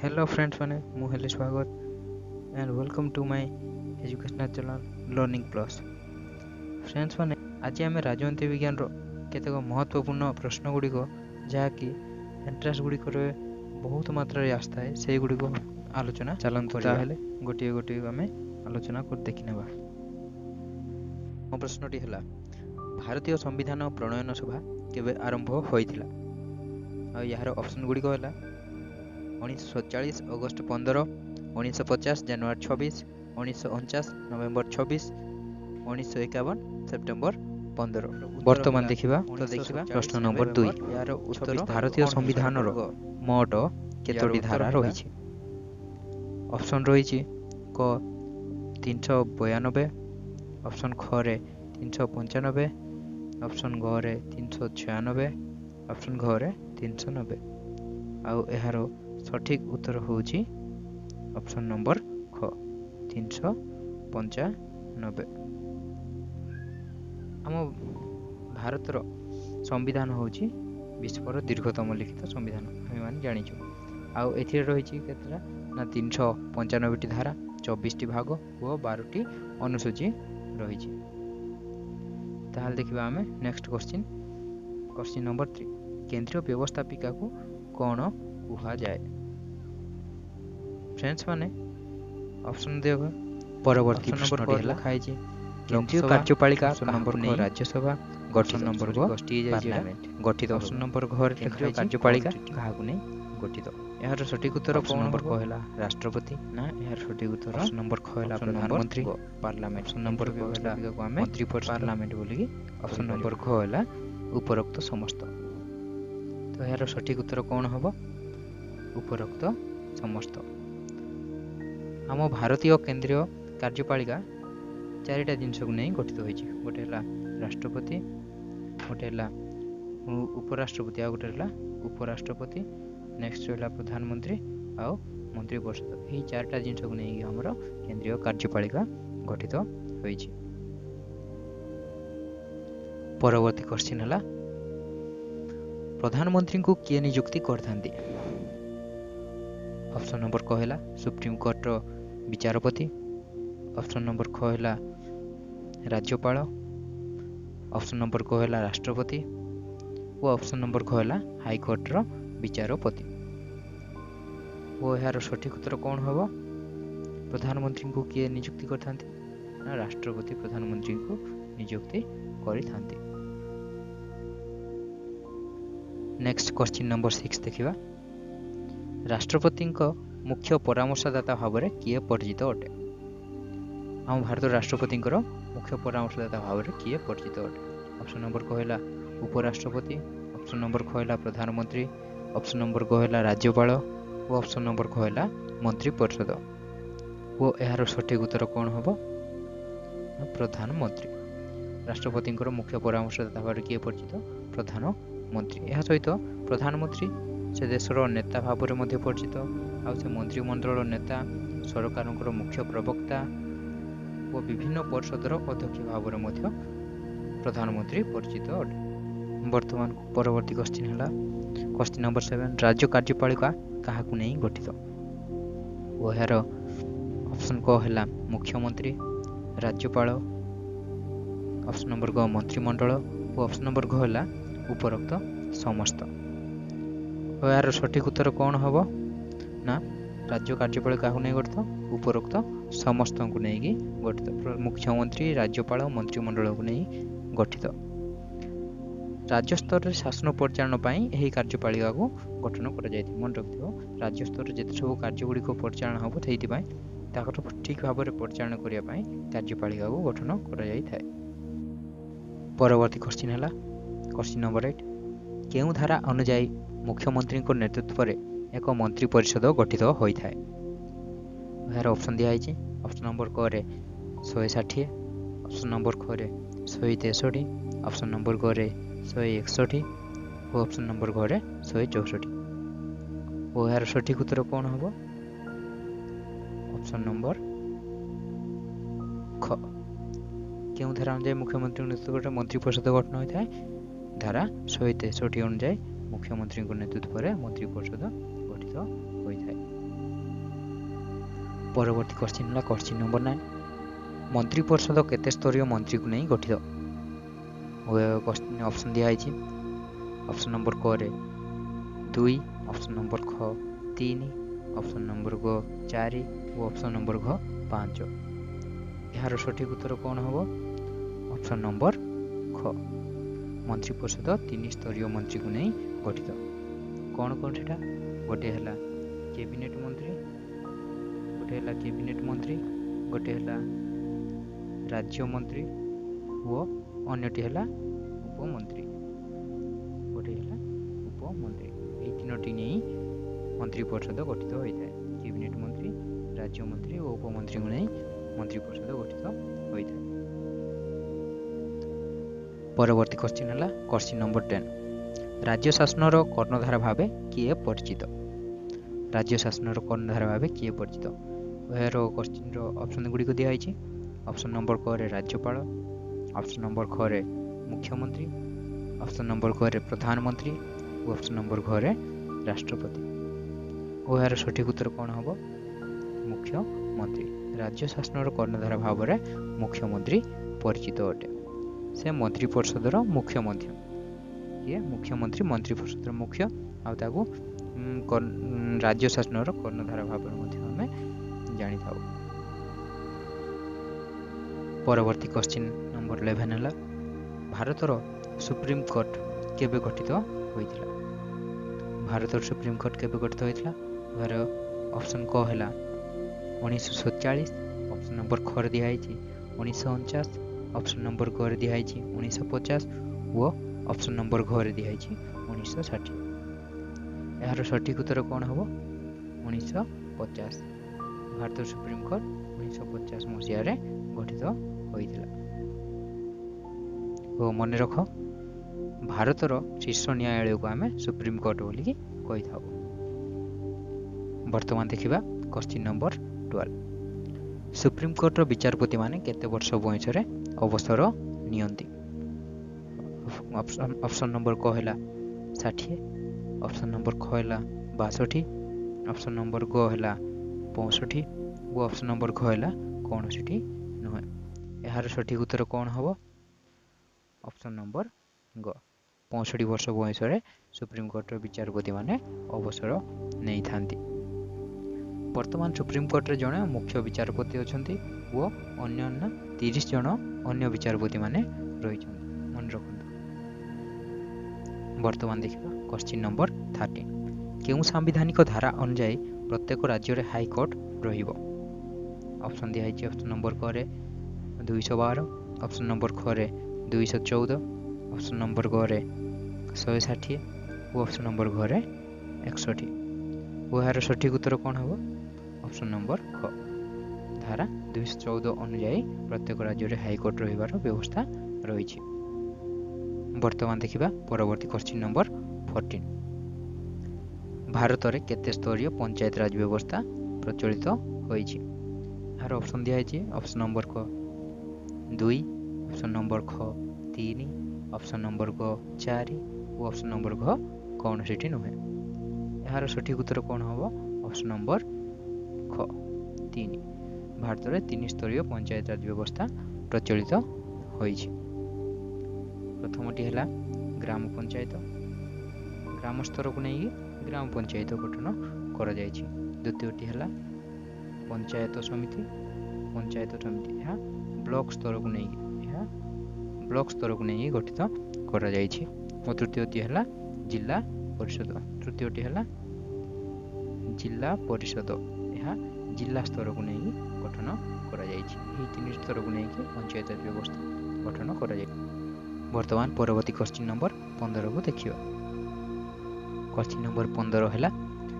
Hello friends मैंने मुझे स्वागत and welcome to my educational channel learning plus. Friends मैंने आज आम राजनीति विज्ञान केतेक महत्वपूर्ण प्रश्न गुड़िक जहाँकि एंट्रांस गुड़िक बहुत मात्रा आसता है से गुड़िक आलोचना चलतु ताहले गोटे गोटे आम आलोचना कर देखने। मो प्रश्नटी है भारतीय संविधान प्रणयन सभा केवे आरंभ होइथिला आ यार ऑप्शन गुड़िक है 1940 अगस्त 15, 1950 जनवरी 26, 1949 नवेम्बर 26, 1951 सेप्टेम्बर 15। वर्तमान देखा तो देखा प्रश्न नंबर 2 यार उत्तर भारतीय संविधान मोट केतोटी धारा रही। ऑप्शन रही क 392, ऑप्शन ख रे 395, ऑप्शन घ रे 396, ऑप्शन घ रे 390 आउ यार सठिक उत्तर होची ऑप्शन नंबर ख 395। आम भारतर संविधान होची विश्वर दीर्घतम लिखित संविधान आम मैंने जानीचु। आउ एथिरे रही केतरा ना 395 धारा, 24 भाग और 12 अनुसूची रही। ताहाल देखिबा आमे नेक्स्ट क्वेश्चन नंबर 3 केंद्रीय व्यवस्थापिका को कौन कहा जाए। फ्रेंड्स माने ऑप्शन देबा परवर्ती प्रश्नटी हला खाइछि केंद्रीय कार्यपालिका नंबर को राज्यसभा गठन नंबर को पार्लियामेंट गठित। ऑप्शन नंबर घर केंद्रीय कार्यपालिका काहाकु नै गठित। यार सठिक उत्तर ऑप्शन नंबर को हला राष्ट्रपति ना यार सठिक उत्तर ऑप्शन नंबर ख हला प्रधानमंत्री पार्लियामेंट। ऑप्शन नंबर को हला मंत्री परिषद पार्लियामेंट बोली। ऑप्शन नंबर ख हला उपरोक्त समस्त। तो यार सठिक उत्तर कौन हम उपरोक्त समस्त। आम भारतीय केंद्रीय कार्यपालिका चारिटा जिनस को नहीं गठित होती। गोटे राष्ट्रपति, गोटे उपराष्ट्रपति, आ गोटे उपराष्ट्रपति, नेक्स्ट रहा प्रधानमंत्री आउ मंत्री परिषद। यही चारिटा जिनस को नहीं हमर केंद्रीय कार्यपालिका गठित होती। परवर्ती क्वेश्चन है प्रधानमंत्री को किए नियुक्ति करथांती। ऑप्शन नंबर क है सुप्रीम कोर्ट विचारपति, ऑप्शन नंबर ख है राज्यपाल, ऑप्शन नंबर क है राष्ट्रपति और ऑप्शन नंबर ख है हाईकोर्ट विचारपति। वो यार सठिक उत्तर कौन हम प्रधानमंत्री को किए नियुक्ति करथांती ना राष्ट्रपति प्रधानमंत्री को नियुक्ति करिथांती। नेक्स्ट क्वेश्चन नंबर 6 देखिबा राष्ट्रपति मुख्य परामर्शदाता भाव में किए परिचित अटे। आम भारत राष्ट्रपति मुख्य परामर्शदाता भाव में किए परिचित अटे। ऑप्शन नंबर कहला उपराष्ट्रपति, ऑप्शन नंबर कहला प्रधानमंत्री, ऑप्शन नंबर कहला राज्यपाल और ऑप्शन नंबर कहला मंत्री परिषद। वो यार सठिक उत्तर कौन हम प्रधानमंत्री। राष्ट्रपति मुख्य परामर्शदाता भाव में किए परिचित प्रधानमंत्री। यह सहित प्रधानमंत्री से देशर नेता भाव में परिचित आ मंत्रिमंडल नेता सरकार मुख्य प्रवक्ता और विभिन्न परिषदर अध्यक्ष भाव में प्रधानमंत्री परिचित अटे। वर्तमान परवर्ती क्वेश्चन है क्वेश्चन नंबर 7 राज्य कार्यपालिका काहाकु नहीं गठित। वो यार ऑप्शन क है मुख्यमंत्री, राज्यपाल, ऑप्शन नंबर क मंत्रिमंडल और ऑप्शन नंबर घ है उपरोक्त समस्त। यार सठिक उत्तर कौन हम ना राज्य कार्यपालिका नहीं गठित उपरोक्त समस्त को नहीं गठित। मुख्यमंत्री, राज्यपाल, मंत्रिमंडल को नहीं गठित। राज्य स्तर में शासन परिचालन यही कार्यपालिका को गठन कर मन रखिथ। राज्य स्तर जिते सब कार्यगुड़ी परिचालन हम से ठीक भाव में परिचालन करने कार्यपालिका को गठन कर। परवर्ती क्वेश्चन है क्वेश्चन नंबर 8 केउं धारा अनुजाई मुख्यमंत्री नेतृत्व में एक मंत्री परिषद गठित होता है। यार ऑप्शन दिखाई ऑप्शन नंबर क रे 160, ऑप्शन नंबर ख रे 163, ऑप्शन नंबर ग रे 161 और ऑप्शन नंबर घ रे 164। वो यार सठिक उत्तर कौन हम ऑप्शन नंबर ख केउं धारा अनुजाई मुख्यमंत्री नेतृत्व में मंत्री परिषद गठन होता है। धारा 163 अनुजाई मुख्यमंत्री नेतृत्व में मंत्री परिषद गठित होता है। परवर्ती क्वेश्चन है क्वेश्चन नंबर 9 मंत्री परिषद केते स्तरीय मंत्री को नहीं गठित क्वेश्चन ऑप्शन दिया है ऑप्शन नंबर क रे 2 ऑप्शन नंबर ख 3 ऑप्शन नंबर ग 4 और ऑप्शन नंबर घ 5 यार सठिक उत्तर कौन हम ऑप्शन नंबर ख मंत्री परिषद 3 स्तरीय मंत्री को नहीं गठित कौन कौन से गोटे है कैबिनेट मंत्री गोटे है कैबिनेट मंत्री गोटे है राज्य मंत्री वो अन्यटी है उपमंत्री गोटे है उपमंत्री ये तीनोटी नहीं मंत्री परिषद गठित होता है कैबिनेट मंत्री राज्य मंत्री और उपमंत्री को नहीं मंत्री परिषद गठित होता है। परवर्ती क्वेश्चन है क्वेश्चन नंबर 10 राज्य शासन कर्णधार भाव किए परिचित राज्य शासन कर्णधार भाव किए परिचित यार क्वेश्चन ऑप्शन गुड़ी को दिखाई ऑप्शन नंबर क रे राज्यपाल ऑप्शन नंबर ख रे मुख्यमंत्री ऑप्शन नंबर क रे प्रधानमंत्री और ऑप्शन नंबर घ रे राष्ट्रपति और यार सठिक उत्तर कौन हम मुख्यमंत्री राज्य शासन कर्णधार भाव में मुख्यमंत्री परिचित अटे से मंत्री परिषदर मुख्य ये मुख्यमंत्री मंत्री परिषद मुख्य आउ राज्य शासन कर्णधार भाव में जानी था। परवर्ती क्वेश्चन नंबर 11 है भारतर सुप्रीम कोर्ट केबे गठित होइथिला भारतर सुप्रीम कोर्ट केबे गठित होइथिला यार ऑप्शन क है 1947 ऑप्शन नंबर ख दिया 1949 ऑप्शन नंबर ग दिया 1950 वो ऑप्शन नंबर घ दिया 1960 यार सठिक उत्तर कौन हम 1950 भारत सुप्रीम कोर्ट 1950 मसीह गठित होइथिला ओ मन रख भारतर शीर्ष न्यायालय को आम सुप्रीम कोर्ट बोलिकी कही था। वर्तमान देखिबा क्वेश्चन नंबर 12 सुप्रीम कोर्ट विचारपति माने केते वर्ष बयस रे अवसर नियंती ऑप्शन नंबर क है 60 ऑप्शन नंबर ख है 62 ऑप्शन नंबर ग है 65 और ऑप्शन नंबर घ है 61 नुहे यार सठिक उत्तर कौन हम ऑप्शन नंबर ग 65 वर्ष बयस सुप्रीम कोर्ट विचारपति माने अवसर नहीं थांती। वर्तमान सुप्रीम कोर्ट रे जड़े मुख्य विचारपति अछंती वो अन्य 30 जन अन्य विचारपति माने रही मन रखु। वर्तमान देखिबा क्वेश्चन नंबर 13 केउ संवैधानिक धारा अनुसार प्रत्येक राज्य रे हाई कोर्ट रहिबो ऑप्शन दिया है ऑप्शन नंबर क रे 212 ऑप्शन नंबर ख रे 214 ऑप्शन नंबर ग रे 160 और ऑप्शन नंबर घ रे 61 वो यार सठिक उत्तर कौन हम ऑप्शन नंबर ख धारा 214 अनुसार प्रत्येक राज्य रे हाईकोर्ट रहिबार व्यवस्था रही। वर्तमान देखिबा परवर्ती क्वेश्चन नंबर 14 भारत रे केते स्तरीय पंचायत राज व्यवस्था प्रचलित होईछि यार ऑप्शन दिया है ऑप्शन नंबर क 2 ऑप्शन नंबर ख 3 ऑप्शन नंबर ग 4 और ऑप्शन नंबर घ कौन से नुहे यार सठिक उत्तर कौन हम ऑप्शन नंबर ख 3 भारत में 3 स्तरीय पंचायत राज व्यवस्था प्रचलित होईछि। प्रथमटी है ग्राम पंचायत ग्राम स्तर को नहीं ग्राम पंचायत गठन कर द्वितीयटी है पंचायत समिति यह ब्लॉक स्तर को नहीं ब्लॉक स्तर को नहीं गठित कर और तृतीयटी है जिला परिषद तृतीयटी है जिला परिषद यह जिला स्तर को नहीं गठन कर 3 स्तर को नहीं पंचायत व्यवस्था गठन कर। वर्तमान परवर्ती क्वेश्चन नंबर 15 को देखिए क्वेश्चन नंबर 15 है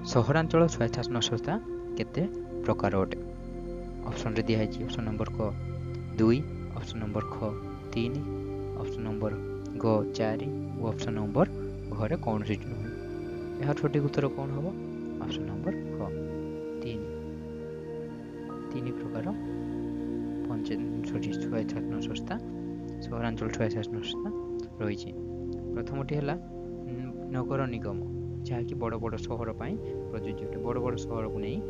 सहरांचल स्वायत्तशासन संस्था केते प्रकार अटे ऑप्शन रे दिया ऑप्शन नंबर क 2 ऑप्शन नंबर ख 3 ऑप्शन नंबर ग 4 और ऑप्शन नंबर घरे कौन सी नुहे यार सठिक उत्तर कौन हम ऑप्शन नंबर ख 3 प्रकार पंचायत स्वायत्तशासन संस्था सहरांचल स्वायत्तशासन संस्था रही। प्रथमटी है नगर निगम जहाँकि बड़ बड़ सहर प्रযোज्य बड़ बड़ सहर को नहीं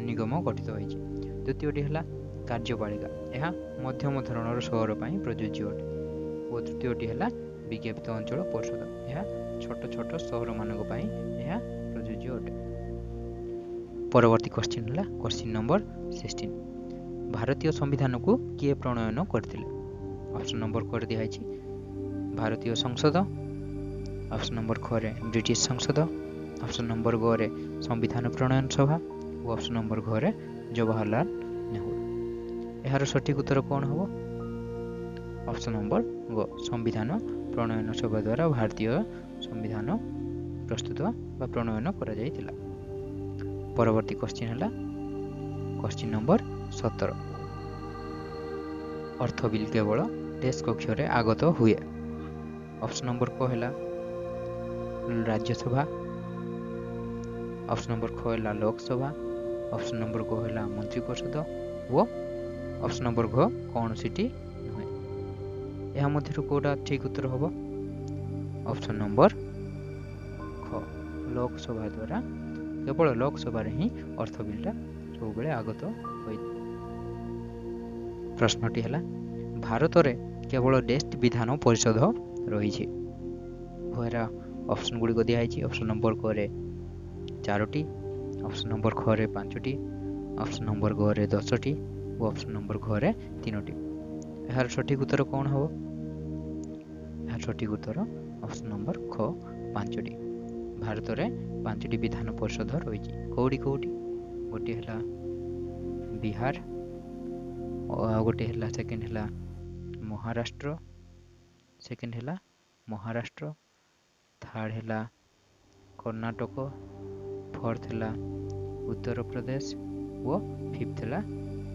ନିଗମ ଗଠିତ ହୋଇଛି। ଦ୍ୱିତୀୟଟି ହେଲା କାର୍ଯ୍ୟପାଳିକା, ଏହା ମଧ୍ୟମ ଧରଣର ସହର ପାଇଁ ପ୍ରଯୁଜ୍ୟ ଅଟେ। ଓ ତୃତୀୟଟି ହେଲା ବିଜ୍ଞାପିତ ଅଞ୍ଚଳ ପରିଷଦ, ଏହା ଛୋଟ ଛୋଟ ସହରମାନଙ୍କ ପାଇଁ ଏହା ପ୍ରଯୁଜ୍ୟ ଅଟେ। ପରବର୍ତ୍ତୀ କ୍ୱେଶ୍ଚିନ୍ ହେଲା କ୍ୱେଶ୍ଚିନ୍ ନମ୍ବର 16। ଭାରତୀୟ ସମ୍ବିଧାନକୁ କିଏ ପ୍ରଣୟନ କରିଥିଲେ? ଅପସନ୍ ନମ୍ବର କ ରେ ଦିଆହେଇଛି ଭାରତୀୟ ସଂସଦ, ଅପସନ୍ ନମ୍ବର ଖ ରେ ବ୍ରିଟିଶ ସଂସଦ, ଅପସନ୍ ନମ୍ବର ଗ ରେ ସମ୍ବିଧାନ ପ୍ରଣୟନ ସଭା ଓ ଅପସନ୍ ନମ୍ବର ଘ ରେ ଜବାହରଲାଲ ନେହେରୁ। ଏହାର ସଠିକ ଉତ୍ତର କ'ଣ ହେବ? ଅପସନ୍ ନମ୍ବର ଗ ସମ୍ବିଧାନ ପ୍ରଣୟନ ସଭା ଦ୍ୱାରା ଭାରତୀୟ ସମ୍ବିଧାନ ପ୍ରସ୍ତୁତ ବା ପ୍ରଣୟନ କରାଯାଇଥିଲା। ପରବର୍ତ୍ତୀ କ୍ୱେଶ୍ଚିନ୍ ହେଲା କ୍ୱେଶ୍ଚିନ୍ ନମ୍ବର 17। ଅର୍ଥ ବିଲ୍ କେବଳ ଡେସ୍ କକ୍ଷରେ ଆଗତ ହୁଏ? ଅପସନ୍ ନମ୍ବର କ ହେଲା ରାଜ୍ୟସଭା, ଅପସନ୍ ନମ୍ବର ଖ ହେଲା ଲୋକସଭା, ଅପସନ୍ ନମ୍ବର ଗ ହେଲା ମନ୍ତ୍ରୀ ପରିଷଦ ଓ ଅପସନ୍ ନମ୍ବର ଘ କୌଣସିଟି ନୁହେଁ। ଏହା ମଧ୍ୟରୁ କେଉଁଟା ଠିକ୍ ଉତ୍ତର ହେବ? ଅପସନ୍ ନମ୍ବର ଖ ଲୋକସଭା ଦ୍ୱାରା, କେବଳ ଲୋକସଭାରେ ହିଁ ଅର୍ଥ ବିଲ୍ଟା ସବୁବେଳେ ଆଗତ ହୋଇଥାଏ। ପ୍ରଶ୍ନଟି ହେଲା ଭାରତରେ କେବଳ ଡେଷ୍ଟ ବିଧାନ ପରିଷଦ ରହିଛି? ଏହାର ଅପସନ୍ ଗୁଡ଼ିକ ଦିଆହେଇଛି। ଅପସନ୍ ନମ୍ବର କ ରେ 4ଟି, ଅପସନ୍ ନମ୍ବର ଖ ରେ 5ଟି, ଅପସନ୍ ନମ୍ବର ଗ ରେ 10ଟି ଓ ଅପସନ୍ ନମ୍ବର ଘ ରେ 3ଟି। ଏହାର ସଠିକ ଉତ୍ତର କ'ଣ ହେବ? ଏହାର ସଠିକ ଉତ୍ତର ଅପସନ୍ ନମ୍ବର ଖ 5ଟି। ଭାରତରେ 5ଟି ବିଧାନ ପରିଷଦ ରହିଛି। କେଉଁଠି? ଗୋଟିଏ ହେଲା ବିହାର, ଆଉ ଗୋଟିଏ ହେଲା ସେକେଣ୍ଡ ହେଲା ମହାରାଷ୍ଟ୍ର, ଥାର୍ଡ ହେଲା କର୍ଣ୍ଣାଟକ, ଫୋର୍ଥ ହେଲା ଉତ୍ତରପ୍ରଦେଶ ଓ ଫିଫ୍ଥ ହେଲା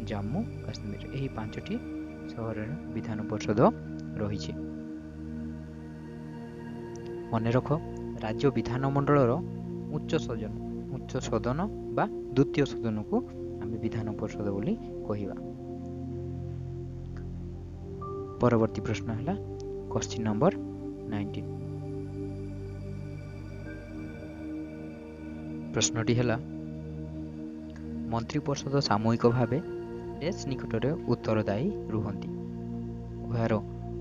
ଜାମ୍ମୁ କାଶ୍ମୀର। ଏହି 5ଟି ସହରରେ ବିଧାନ ପରିଷଦ ରହିଛି। ମନେ ରଖ, ରାଜ୍ୟ ବିଧାନମଣ୍ଡଳର ଉଚ୍ଚ ସଦନ ବା ଦ୍ୱିତୀୟ ସଦନକୁ ଆମେ ବିଧାନ ପରିଷଦ ବୋଲି କହିବା। ପରବର୍ତ୍ତୀ ପ୍ରଶ୍ନ ହେଲା କ୍ୱେଶ୍ଚିନ୍ ନମ୍ବର 19। ପ୍ରଶ୍ନଟି ହେଲା ମନ୍ତ୍ରୀ ପରିଷଦ ସାମୂହିକ ଭାବେ ଡେସ୍ ନିକଟରେ ଉତ୍ତରଦାୟୀ ରୁହନ୍ତି? ଏହାର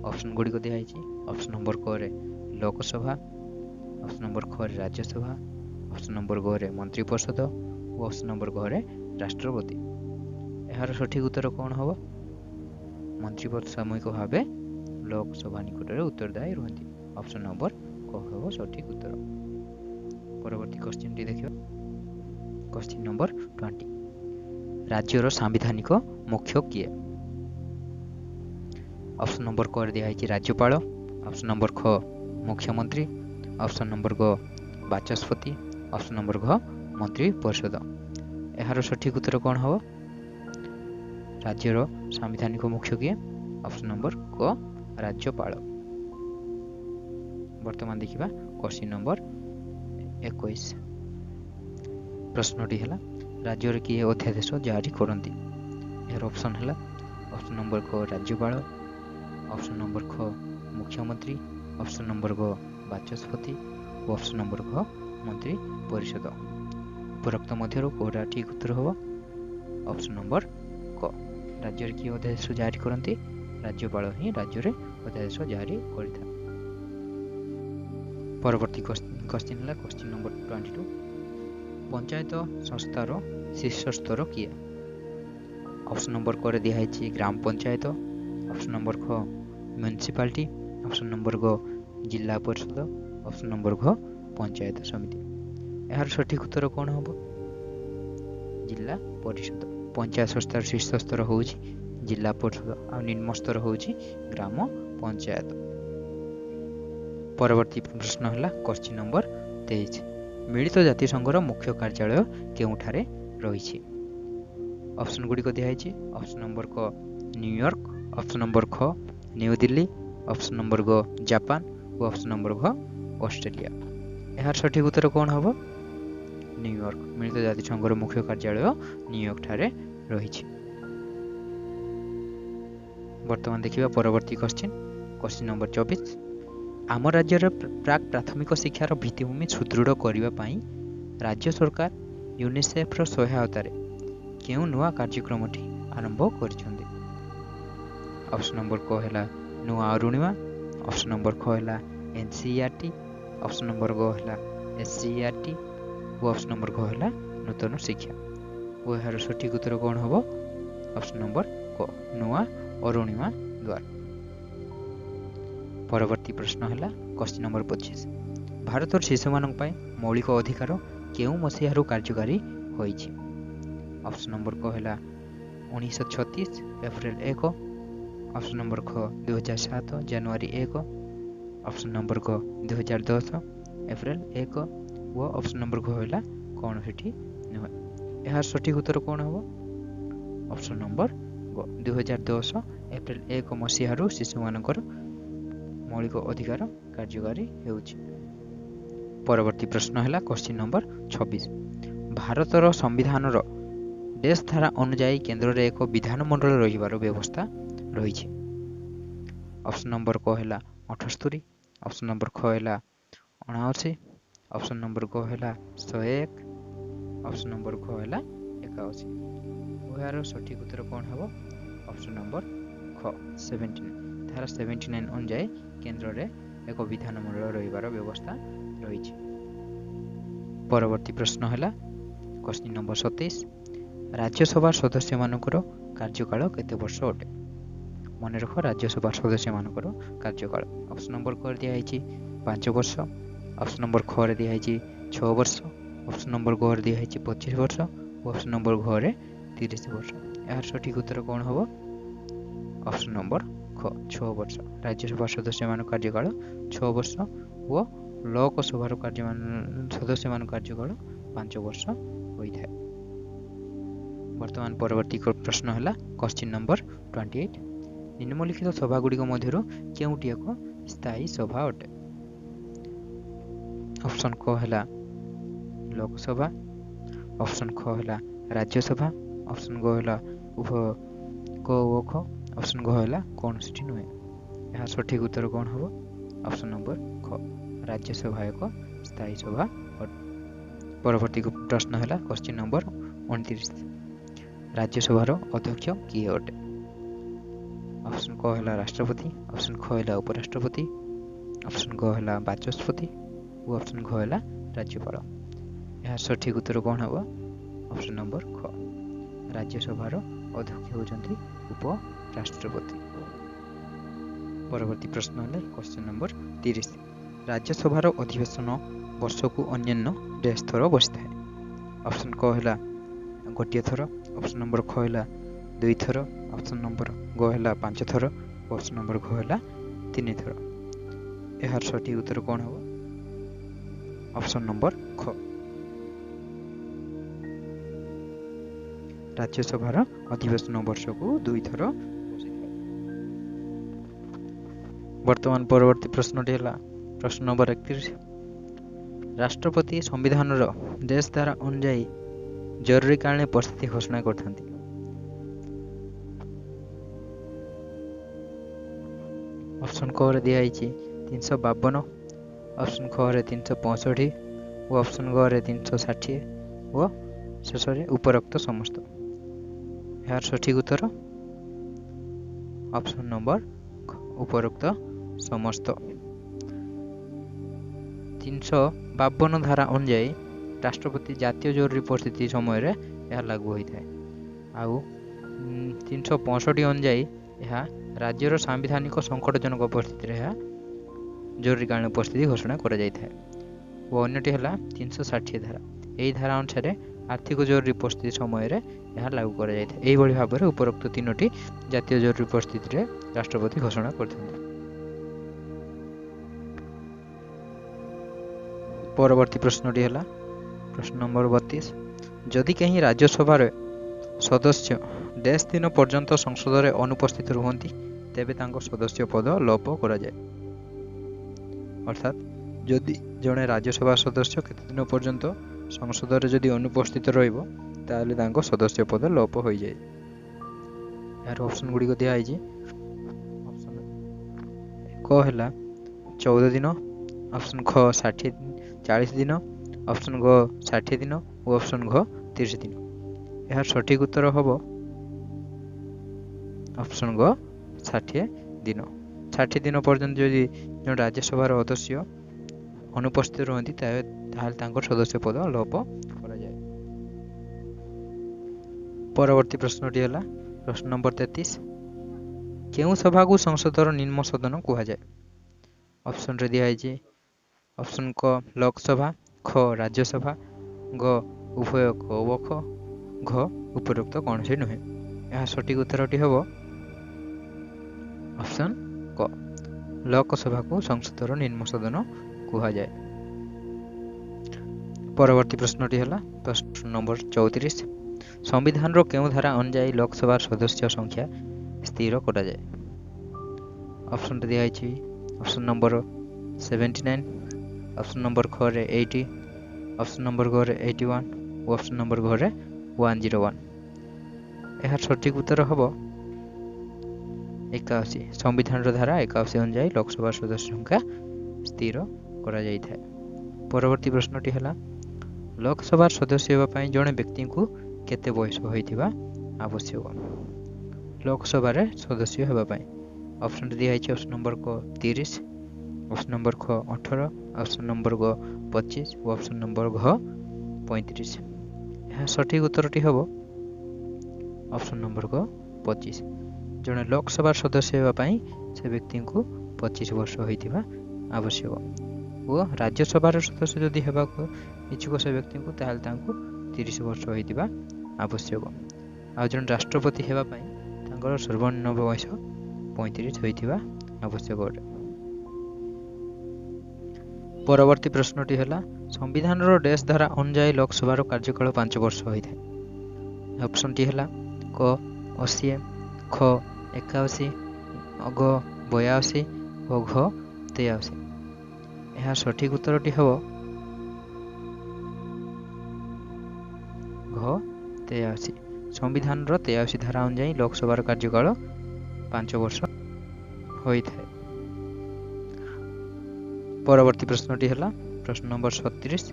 ଅପସନ୍ ଗୁଡ଼ିକ ଦିଆଯାଇଛି। ଅପସନ୍ ନମ୍ବର କ ରେ ଲୋକସଭା, ଅପସନ୍ ନମ୍ବର ଖ ରେ ରାଜ୍ୟସଭା, ଅପସନ୍ ନମ୍ବର ଗ ରେ ମନ୍ତ୍ରୀ ପରିଷଦ ଓ ଅପସନ୍ ନମ୍ବର ଘ ରେ ରାଷ୍ଟ୍ରପତି। ଏହାର ସଠିକ ଉତ୍ତର କ'ଣ ହେବ? ମନ୍ତ୍ରୀ ପରିଷଦ ସାମୂହିକ ଭାବେ ଲୋକସଭା ନିକଟରେ ଉତ୍ତରଦାୟୀ ରୁହନ୍ତି। ଅପସନ୍ ନମ୍ବର କ ହେବ ସଠିକ ଉତ୍ତର। ପରବର୍ତ୍ତୀ କ୍ୱେଶ୍ଚିନ୍ଟି ଦେଖିବା। Question number 20। ରାଜ୍ୟର ସାମ୍ବିଧାନିକ ମୁଖ୍ୟ କିଏ? ଅପସନ୍ ନମ୍ବର କ ରେ ଦିଆହେଇଛି ରାଜ୍ୟପାଳ, ଅପସନ୍ ନମ୍ବର ଖ ମୁଖ୍ୟମନ୍ତ୍ରୀ, ଅପସନ୍ ନମ୍ବର ଗ ବାଚସ୍ପତି, ଅପସନ୍ ନମ୍ବର ଘ ମନ୍ତ୍ରୀ ପରିଷଦ। ଏହାର ସଠିକ ଉତ୍ତର କ'ଣ ହେବ? ରାଜ୍ୟର ସାମ୍ବିଧାନିକ ମୁଖ୍ୟ କିଏ? ଅପସନ୍ ନମ୍ବର କ ରାଜ୍ୟପାଳ। ବର୍ତ୍ତମାନ ଦେଖିବା କ୍ୱେଶ୍ଚିନ୍ ନମ୍ବର 21। ପ୍ରଶ୍ନଟି ହେଲା ରାଜ୍ୟରେ କିଏ ଅଧ୍ୟାଦେଶ ଜାରି କରନ୍ତି? ଏହାର ଅପସନ୍ ହେଲା ଅପସନ୍ ନମ୍ବର କ ରାଜ୍ୟପାଳ, ଅପସନ୍ ନମ୍ବର ଖ ମୁଖ୍ୟମନ୍ତ୍ରୀ, ଅପସନ୍ ନମ୍ବର ଗ ବାଚସ୍ପତି ଓ ଅପସନ୍ ନମ୍ବର ଘ ମନ୍ତ୍ରୀ ପରିଷଦ। ଉପରୋକ୍ତ ମଧ୍ୟରୁ କେଉଁଟା ଠିକ୍ ଉତ୍ତର ହେବ? ଅପସନ୍ ନମ୍ବର କ ରାଜ୍ୟରେ କିଏ ଅଧ୍ୟାଦେଶ ଜାରି କରନ୍ତି? ରାଜ୍ୟପାଳ ହିଁ ରାଜ୍ୟରେ ଅଧ୍ୟାଦେଶ ଜାରି କରିଥାଏ। ପରବର୍ତ୍ତୀ କ୍ୱେଶ୍ଚିନ୍ ହେଲା କ୍ୱେଶ୍ଚିନ୍ ନମ୍ବର 22। ପଞ୍ଚାୟତ ସଂସ୍ଥାର ଶୀର୍ଷ ସ୍ତର କିଏ? ଅପସନ୍ ନମ୍ବର କ ରେ ଦିଆହେଇଛି ଗ୍ରାମ ପଞ୍ଚାୟତ, ଅପସନ୍ ନମ୍ବର ଖ ମ୍ୟୁନିସିପାଲିଟି, ଅପସନ୍ ନମ୍ବର ଗ ଜିଲ୍ଲା ପରିଷଦ, ଅପସନ୍ ନମ୍ବର ଘ ପଞ୍ଚାୟତ ସମିତି। ଏହାର ସଠିକ ଉତ୍ତର କ'ଣ ହେବ? ଜିଲ୍ଲା ପରିଷଦ। ପଞ୍ଚାୟତ ସଂସ୍ଥାର ଶୀର୍ଷ ସ୍ତର ହେଉଛି ଜିଲ୍ଲା ପରିଷଦ ଆଉ ନିମ୍ନ ସ୍ତର ହେଉଛି ଗ୍ରାମ ପଞ୍ଚାୟତ। ପରବର୍ତ୍ତୀ ପ୍ରଶ୍ନ ହେଲା କ୍ୱେଶ୍ଚିନ୍ ନମ୍ବର 23। ମିଳିତ ଜାତିସଂଘର ମୁଖ୍ୟ କାର୍ଯ୍ୟାଳୟ କେଉଁଠାରେ ରହିଛି? ଅପସନ୍ ଗୁଡ଼ିକ ଦିଆହେଇଛି। ଅପସନ୍ ନମ୍ବର କ ନ୍ୟୁୟର୍କ, ଅପସନ୍ ନମ୍ବର ଖ ନ୍ୟୁ ଦିଲ୍ଲୀ, ଅପସନ୍ ନମ୍ବର ଗ ଜାପାନ ଓ ଅପସନ୍ ନମ୍ବର ଘ ଅଷ୍ଟ୍ରେଲିଆ। ଏହାର ସଠିକ ଉତ୍ତର କ'ଣ ହେବ? ନ୍ୟୁୟର୍କ। ମିଳିତ ଜାତିସଂଘର ମୁଖ୍ୟ କାର୍ଯ୍ୟାଳୟ ନ୍ୟୁୟର୍କ ଠାରେ ରହିଛି। ବର୍ତ୍ତମାନ ଦେଖିବା ପରବର୍ତ୍ତୀ କ୍ୱେଶ୍ଚିନ୍ ନମ୍ବର 24। ଆମ ରାଜ୍ୟର ପ୍ରାକ୍ ପ୍ରାଥମିକ ଶିକ୍ଷାର ଭିତ୍ତିଭୂମି ସୁଦୃଢ଼ କରିବା ପାଇଁ ରାଜ୍ୟ ସରକାର ୟୁନିସେଫ୍ର ସହାୟତାରେ କେଉଁ ନୂଆ କାର୍ଯ୍ୟକ୍ରମଟି ଆରମ୍ଭ କରିଛନ୍ତି? ଅପସନ୍ ନମ୍ବର କ ହେଲା ନୂଆ ଅରୁଣିମା, ଅପସନ୍ ନମ୍ବର ଖ ହେଲା NCERT, ଅପସନ୍ ନମ୍ବର ଗ ହେଲା SCERT ଓ ଅପସନ୍ ନମ୍ବର ଘ ହେଲା ନୂତନ ଶିକ୍ଷା। ଓ ଏହାର ସଠିକ ଉତ୍ତର କ'ଣ ହେବ? ଅପସନ୍ ନମ୍ବର କ ନୂଆ ଅରୁଣିମା ଦ୍ୱାର। ପରବର୍ତ୍ତୀ ପ୍ରଶ୍ନ ହେଲା କ୍ୱେଶ୍ଚିନ୍ ନମ୍ବର 25। ଭାରତର ଶିଶୁମାନଙ୍କ ପାଇଁ ମୌଳିକ ଅଧିକାର କେଉଁ ମସିହାରୁ କାର୍ଯ୍ୟକାରୀ ହୋଇଛି? ଅପସନ୍ ନମ୍ବର କ ହେଲା 1936 ଏପ୍ରିଲ 1, ଅପସନ୍ ନମ୍ବର ଖ 2007 ଜାନୁଆରୀ 1, ଅପସନ୍ ନମ୍ବର ଗ 2010 ଏପ୍ରିଲ 1 ଓ ଅପସନ୍ ନମ୍ବର ଘ ହେଲା କ'ଣ ସେଠି ନୁହେଁ। ଏହାର ସଠିକ ଉତ୍ତର କ'ଣ ହେବ? ଅପସନ୍ ନମ୍ବର ଗ 2010 ଏପ୍ରିଲ 1 ମସିହାରୁ ଶିଶୁମାନଙ୍କର ମୌଳିକ ଅଧିକାର କାର୍ଯ୍ୟକାରୀ ହେଉଛି। ପରବର୍ତ୍ତୀ ପ୍ରଶ୍ନ ହେଲା କ୍ୱେଶ୍ଚିନ୍ ନମ୍ବର 26। ଭାରତର ସମ୍ବିଧାନର ଡେସ୍ ଧାରା ଅନୁଯାୟୀ କେନ୍ଦ୍ରରେ ଏକ ବିଧାନମଣ୍ଡଳ ରହିବାର ବ୍ୟବସ୍ଥା ରହିଛି? ଅପସନ୍ ନମ୍ବର କ ହେଲା 78, ଅପସନ୍ ନମ୍ବର ଖ ହେଲା 79, ଅପସନ୍ ନମ୍ବର ଗ ହେଲା 101, ଅପସନ୍ ନମ୍ବର ଘ ହେଲା 81। ଏହାର ସଠିକ ଉତ୍ତର କ'ଣ ହେବ? ଅପସନ୍ ନମ୍ବର ଖ 79। ଧାରା 79 ଅନୁଯାୟୀ କେନ୍ଦ୍ରରେ ଏକ ବିଧାନମଣ୍ଡଳ ରହିବାର ବ୍ୟବସ୍ଥା ରହିଛି। ପରବର୍ତ୍ତୀ ପ୍ରଶ୍ନ ହେଲା କ୍ୱେଶ୍ଚିନ୍ ନମ୍ବର 27। ରାଜ୍ୟସଭା ସଦସ୍ୟମାନଙ୍କର କାର୍ଯ୍ୟକାଳ କେତେ ବର୍ଷ ଅଟେ? ମନେ ରଖ ରାଜ୍ୟସଭା ସଦସ୍ୟମାନଙ୍କର କାର୍ଯ୍ୟକାଳ। ଅପସନ୍ ନମ୍ବର କ ରେ ଦିଆହେଇଛି 5 ବର୍ଷ, ଅପସନ୍ ନମ୍ବର ଖ ରେ ଦିଆହେଇଛି 6 ବର୍ଷ, ଅପସନ୍ ନମ୍ବର ଗ ରେ ଦିଆହେଇଛି 25 ବର୍ଷ ଓ ଅପସନ୍ ନମ୍ବର ଘ ରେ 30 ବର୍ଷ। ଏହାର ସଠିକ ଉତ୍ତର କ'ଣ ହେବ? ଅପସନ୍ ନମ୍ବର ଖ 6 ବର୍ଷ। ରାଜ୍ୟସଭା ସଦସ୍ୟମାନଙ୍କ କାର୍ଯ୍ୟକାଳ 6 ବର୍ଷ ଓ ଲୋକସଭାର ସଦସ୍ୟମାନଙ୍କ କାର୍ଯ୍ୟକାଳ 5 ବର୍ଷ ହୋଇଥାଏ। ବର୍ତ୍ତମାନ ପରବର୍ତ୍ତୀ ପ୍ରଶ୍ନ ହେଲା କ୍ୱେଶ୍ଚିନ୍ ନମ୍ବର 28। ନିମ୍ନଲିଖିତ ସଭାଗୁଡ଼ିକ ମଧ୍ୟରୁ କେଉଁଟି ଏକ ସ୍ଥାୟୀ ସଭା ଅଟେ? ଅପସନ୍ କ ହେଲା ଲୋକସଭା, ଅପସନ୍ ଖ ହେଲା ରାଜ୍ୟସଭା, ଅପସନ୍ ଗ ହେଲା ଉଭୟ କ ଓ ଖ, ଅପସନ୍ ଘ ହେଲା କୌଣସିଟି ନୁହେଁ। ଏହା ସଠିକ ଉତ୍ତର କ'ଣ ହେବ? ଅପସନ୍ ନମ୍ବର ଖ ରାଜ୍ୟସଭା ଏକ ସ୍ଥାୟୀ ସଭା ଅଟେ। ପରବର୍ତ୍ତୀ ପ୍ରଶ୍ନ ହେଲା କ୍ୱେଶ୍ଚିନ୍ ନମ୍ବର 29। ରାଜ୍ୟସଭାର ଅଧ୍ୟକ୍ଷ କିଏ ଅଟେ? ଅପସନ୍ କ ହେଲା ରାଷ୍ଟ୍ରପତି, ଅପସନ୍ ଖ ହେଲା ଉପରାଷ୍ଟ୍ରପତି, ଅପସନ୍ ଗ ହେଲା ବାଚସ୍ପତି ଓ ଅପସନ୍ ଘ ହେଲା ରାଜ୍ୟପାଳ। ଏହା ସଠିକ ଉତ୍ତର କ'ଣ ହେବ? ଅପସନ୍ ନମ୍ବର ଖ ରାଜ୍ୟସଭାର ଅଧ୍ୟକ୍ଷ ହେଉଛନ୍ତି ଉପରାଷ୍ଟ୍ରପତି। ପରବର୍ତ୍ତୀ ପ୍ରଶ୍ନ ହେଲା କ୍ୱେଶ୍ଚିନ୍ ନମ୍ବର 30। ରାଜ୍ୟସଭାର ଅଧିବେଶନ ବର୍ଷକୁ ଅନ୍ୟାନ୍ୟ ଡେସ୍ ଥର ବସିଥାଏ? ଅପସନ୍ କ ହେଲା ଗୋଟିଏ ଥର, ଅପସନ୍ ନମ୍ବର ଖ ହେଲା 2 ଥର, ଅପସନ୍ ନମ୍ବର ଗ ହେଲା 5 ଥର ଓ ଅପସନ୍ ନମ୍ବର ଘ ହେଲା 3 ଥର। ଏହାର ସଠିକ ଉତ୍ତର କ'ଣ ହେବ? ଅପସନ୍ ନମ୍ବର ଖ ରାଜ୍ୟସଭାର ଅଧିବେଶନ ବର୍ଷକୁ 2 ଥର ବସିଥାଏ। ବର୍ତ୍ତମାନ ପରବର୍ତ୍ତୀ ପ୍ରଶ୍ନଟି ହେଲା ପ୍ରଶ୍ନ ନମ୍ବର 31। ରାଷ୍ଟ୍ରପତି ସମ୍ବିଧାନର ଡେସ୍ ଧାରା ଅନୁଯାୟୀ ଜରୁରୀକାଳୀନ ପରିସ୍ଥିତି ଘୋଷଣା କରିଥାନ୍ତି? ଅପସନ୍ କ ରେ ଦିଆହେଇଛି 352, ଅପସନ୍ ଖ ରେ 365 ଓ ଅପସନ୍ ଗ ରେ 360 ଓ ଶେଷରେ ଉପରୋକ୍ତ ସମସ୍ତ। ଏହାର ସଠିକ ଉତ୍ତର ଅପସନ୍ ନମ୍ବର ଉପରୋକ୍ତ ସମସ୍ତ। 352 ଧାରା ଅନୁଯାୟୀ ରାଷ୍ଟ୍ରପତି ଜାତୀୟ ଜରୁରୀ ପରିସ୍ଥିତି ସମୟରେ ଏହା ଲାଗୁ ହୋଇଥାଏ। ଆଉ 365 ଅନୁଯାୟୀ ଏହା ରାଜ୍ୟର ସାମ୍ବିଧାନିକ ସଙ୍କଟଜନକ ପରିସ୍ଥିତିରେ ଏହା ଜରୁରୀକାଳୀନ ପରିସ୍ଥିତି ଘୋଷଣା କରାଯାଇଥାଏ। ଓ ଅନ୍ୟଟି ହେଲା 360 ଧାରା। ଏହି ଧାରା ଅନୁସାରେ ଆର୍ଥିକ ଜରୁରୀ ପରିସ୍ଥିତି ସମୟରେ ଏହା ଲାଗୁ କରାଯାଇଥାଏ। ଏହିଭଳି ଭାବରେ ଉପରୋକ୍ତ 3ଟି ଜାତୀୟ ଜରୁରୀ ପରିସ୍ଥିତିରେ ରାଷ୍ଟ୍ରପତି ଘୋଷଣା କରିଥାନ୍ତି। ପରବର୍ତ୍ତୀ ପ୍ରଶ୍ନଟି ହେଲା ପ୍ରଶ୍ନ ନମ୍ବର 32। ଯଦି କେହି ରାଜ୍ୟସଭାର ସଦସ୍ୟ ଡେସ୍ ଦିନ ପର୍ଯ୍ୟନ୍ତ ସଂସଦରେ ଅନୁପସ୍ଥିତ ରୁହନ୍ତି ତେବେ ତାଙ୍କ ସଦସ୍ୟ ପଦ ଲୋପ କରାଯାଏ। ଅର୍ଥାତ୍ ଯଦି ଜଣେ ରାଜ୍ୟସଭା ସଦସ୍ୟ କେତେ ଦିନ ପର୍ଯ୍ୟନ୍ତ ସଂସଦରେ ଯଦି ଅନୁପସ୍ଥିତ ରହିବ ତାହେଲେ ତାଙ୍କ ସଦସ୍ୟ ପଦ ଲୋପ ହୋଇଯାଏ। ଏହାର ଅପସନ୍ ଗୁଡ଼ିକ ଦିଆହେଇଛି। ଅପସନ୍ କ ହେଲା 14 ଦିନ, ଅପସନ୍ ଖ 40 ଦିନ, ଅପସନ୍ ଗ 60 ଦିନ ଓ ଅପସନ୍ ଘ 30 ଦିନ। ଏହାର ସଠିକ ଉତ୍ତର ହେବ ଅପସନ୍ ଗ 60 ଦିନ। 60 ଦିନ ପର୍ଯ୍ୟନ୍ତ ଯଦି ଜଣେ ରାଜ୍ୟସଭାର ସଦସ୍ୟ ଅନୁପସ୍ଥିତ ରୁହନ୍ତି ତାହେଲେ ତାଙ୍କର ସଦସ୍ୟ ପଦ ଲୋପ କରାଯାଏ। ପରବର୍ତ୍ତୀ ପ୍ରଶ୍ନଟି ହେଲା ପ୍ରଶ୍ନ ନମ୍ବର 33। କେଉଁ ସଭାକୁ ସଂସଦର ନିମ୍ନ ସଦନ କୁହାଯାଏ? ଅପସନରେ ଦିଆଯାଇଛି ଅପସନ୍ କ ଲୋକସଭା, ଖ ରାଜ୍ୟସଭା, ଗ ଉଭୟ କ ଓ ଖ, ଘ ଉପରୋକ୍ତ କୌଣସି ନୁହେଁ। ଏହା ସଠିକ ଉତ୍ତରଟି ହେବ ଅପସନ୍ କ ଲୋକସଭାକୁ ସଂସଦର ନିମ୍ନ ସଦନ କୁହାଯାଏ। ପରବର୍ତ୍ତୀ ପ୍ରଶ୍ନଟି ହେଲା ପ୍ରଶ୍ନ ନମ୍ବର 34। ସମ୍ବିଧାନର କେଉଁ ଧାରା ଅନୁଯାୟୀ ଲୋକସଭାର ସଦସ୍ୟ ସଂଖ୍ୟା ସ୍ଥିର କରାଯାଏ? ଅପସନରେ ଦିଆଯାଇଛି ଅପସନ୍ ନମ୍ବର 79, ଅପସନ୍ ନମ୍ବର ଖ ରେ 80, ଅପସନ୍ ନମ୍ବର ଘ ରେ 81 ଓ ଅପସନ୍ ନମ୍ବର ଘ ରେ 101। ଏହାର ସଠିକ ଉତ୍ତର ହେବ 81। ସମ୍ବିଧାନର ଧାରା 81 ଅନୁଯାୟୀ ଲୋକସଭାର ସଦସ୍ୟ ସଂଖ୍ୟା ସ୍ଥିର କରାଯାଇଥାଏ। ପରବର୍ତ୍ତୀ ପ୍ରଶ୍ନଟି ହେଲା ଲୋକସଭାର ସଦସ୍ୟ ହେବା ପାଇଁ ଜଣେ ବ୍ୟକ୍ତିଙ୍କୁ କେତେ ବୟସ ହୋଇଥିବା ଆବଶ୍ୟକ? ଲୋକସଭାରେ ସଦସ୍ୟ ହେବା ପାଇଁ ଅପସନରେ ଦିଆଯାଇଛି ଅପସନ୍ ନମ୍ବର କ 30, ଅପସନ୍ ନମ୍ବର ଖ 18, ଅପସନ୍ ନମ୍ବର ଗ 25 ଓ ଅପସନ୍ ନମ୍ବର ଘ 35। ଏହା ସଠିକ ଉତ୍ତରଟି ହେବ ଅପସନ୍ ନମ୍ବର ଗ 25। ଜଣେ ଲୋକସଭାର ସଦସ୍ୟ ହେବା ପାଇଁ ସେ ବ୍ୟକ୍ତିଙ୍କୁ 25 ବର୍ଷ ହୋଇଥିବା ଆବଶ୍ୟକ ଓ ରାଜ୍ୟସଭାର ସଦସ୍ୟ ଯଦି ହେବାକୁ ଇଚ୍ଛୁକ ସେ ବ୍ୟକ୍ତିଙ୍କୁ ତାହେଲେ ତାଙ୍କୁ 30 ବର୍ଷ ହୋଇଥିବା ଆବଶ୍ୟକ। ଆଉ ଜଣେ ରାଷ୍ଟ୍ରପତି ହେବା ପାଇଁ ତାଙ୍କର ସର୍ବନିମ୍ନ ବୟସ 35 ହୋଇଥିବା ଆବଶ୍ୟକ ଅଟେ। ପରବର୍ତ୍ତୀ ପ୍ରଶ୍ନଟି ହେଲା ସମ୍ବିଧାନର ଡ୍ୟାସ୍ ଧାରା ଅନୁଯାୟୀ ଲୋକସଭାର କାର୍ଯ୍ୟକାଳ 5 ବର୍ଷ ହୋଇଥାଏ। ଅପସନଟି ହେଲା କ 80, ଖ 81, ଗ 82 ଓ ଘ 83। ଏହା ସଠିକ ଉତ୍ତରଟି ହେବ ଘ 83। ସମ୍ବିଧାନର 83 ଧାରା ଅନୁଯାୟୀ ଲୋକସଭାର କାର୍ଯ୍ୟକାଳ 5 ବର୍ଷ ହୋଇଥାଏ। ପରବର୍ତ୍ତୀ ପ୍ରଶ୍ନଟି ହେଲା ପ୍ରଶ୍ନ ନମ୍ବର 36।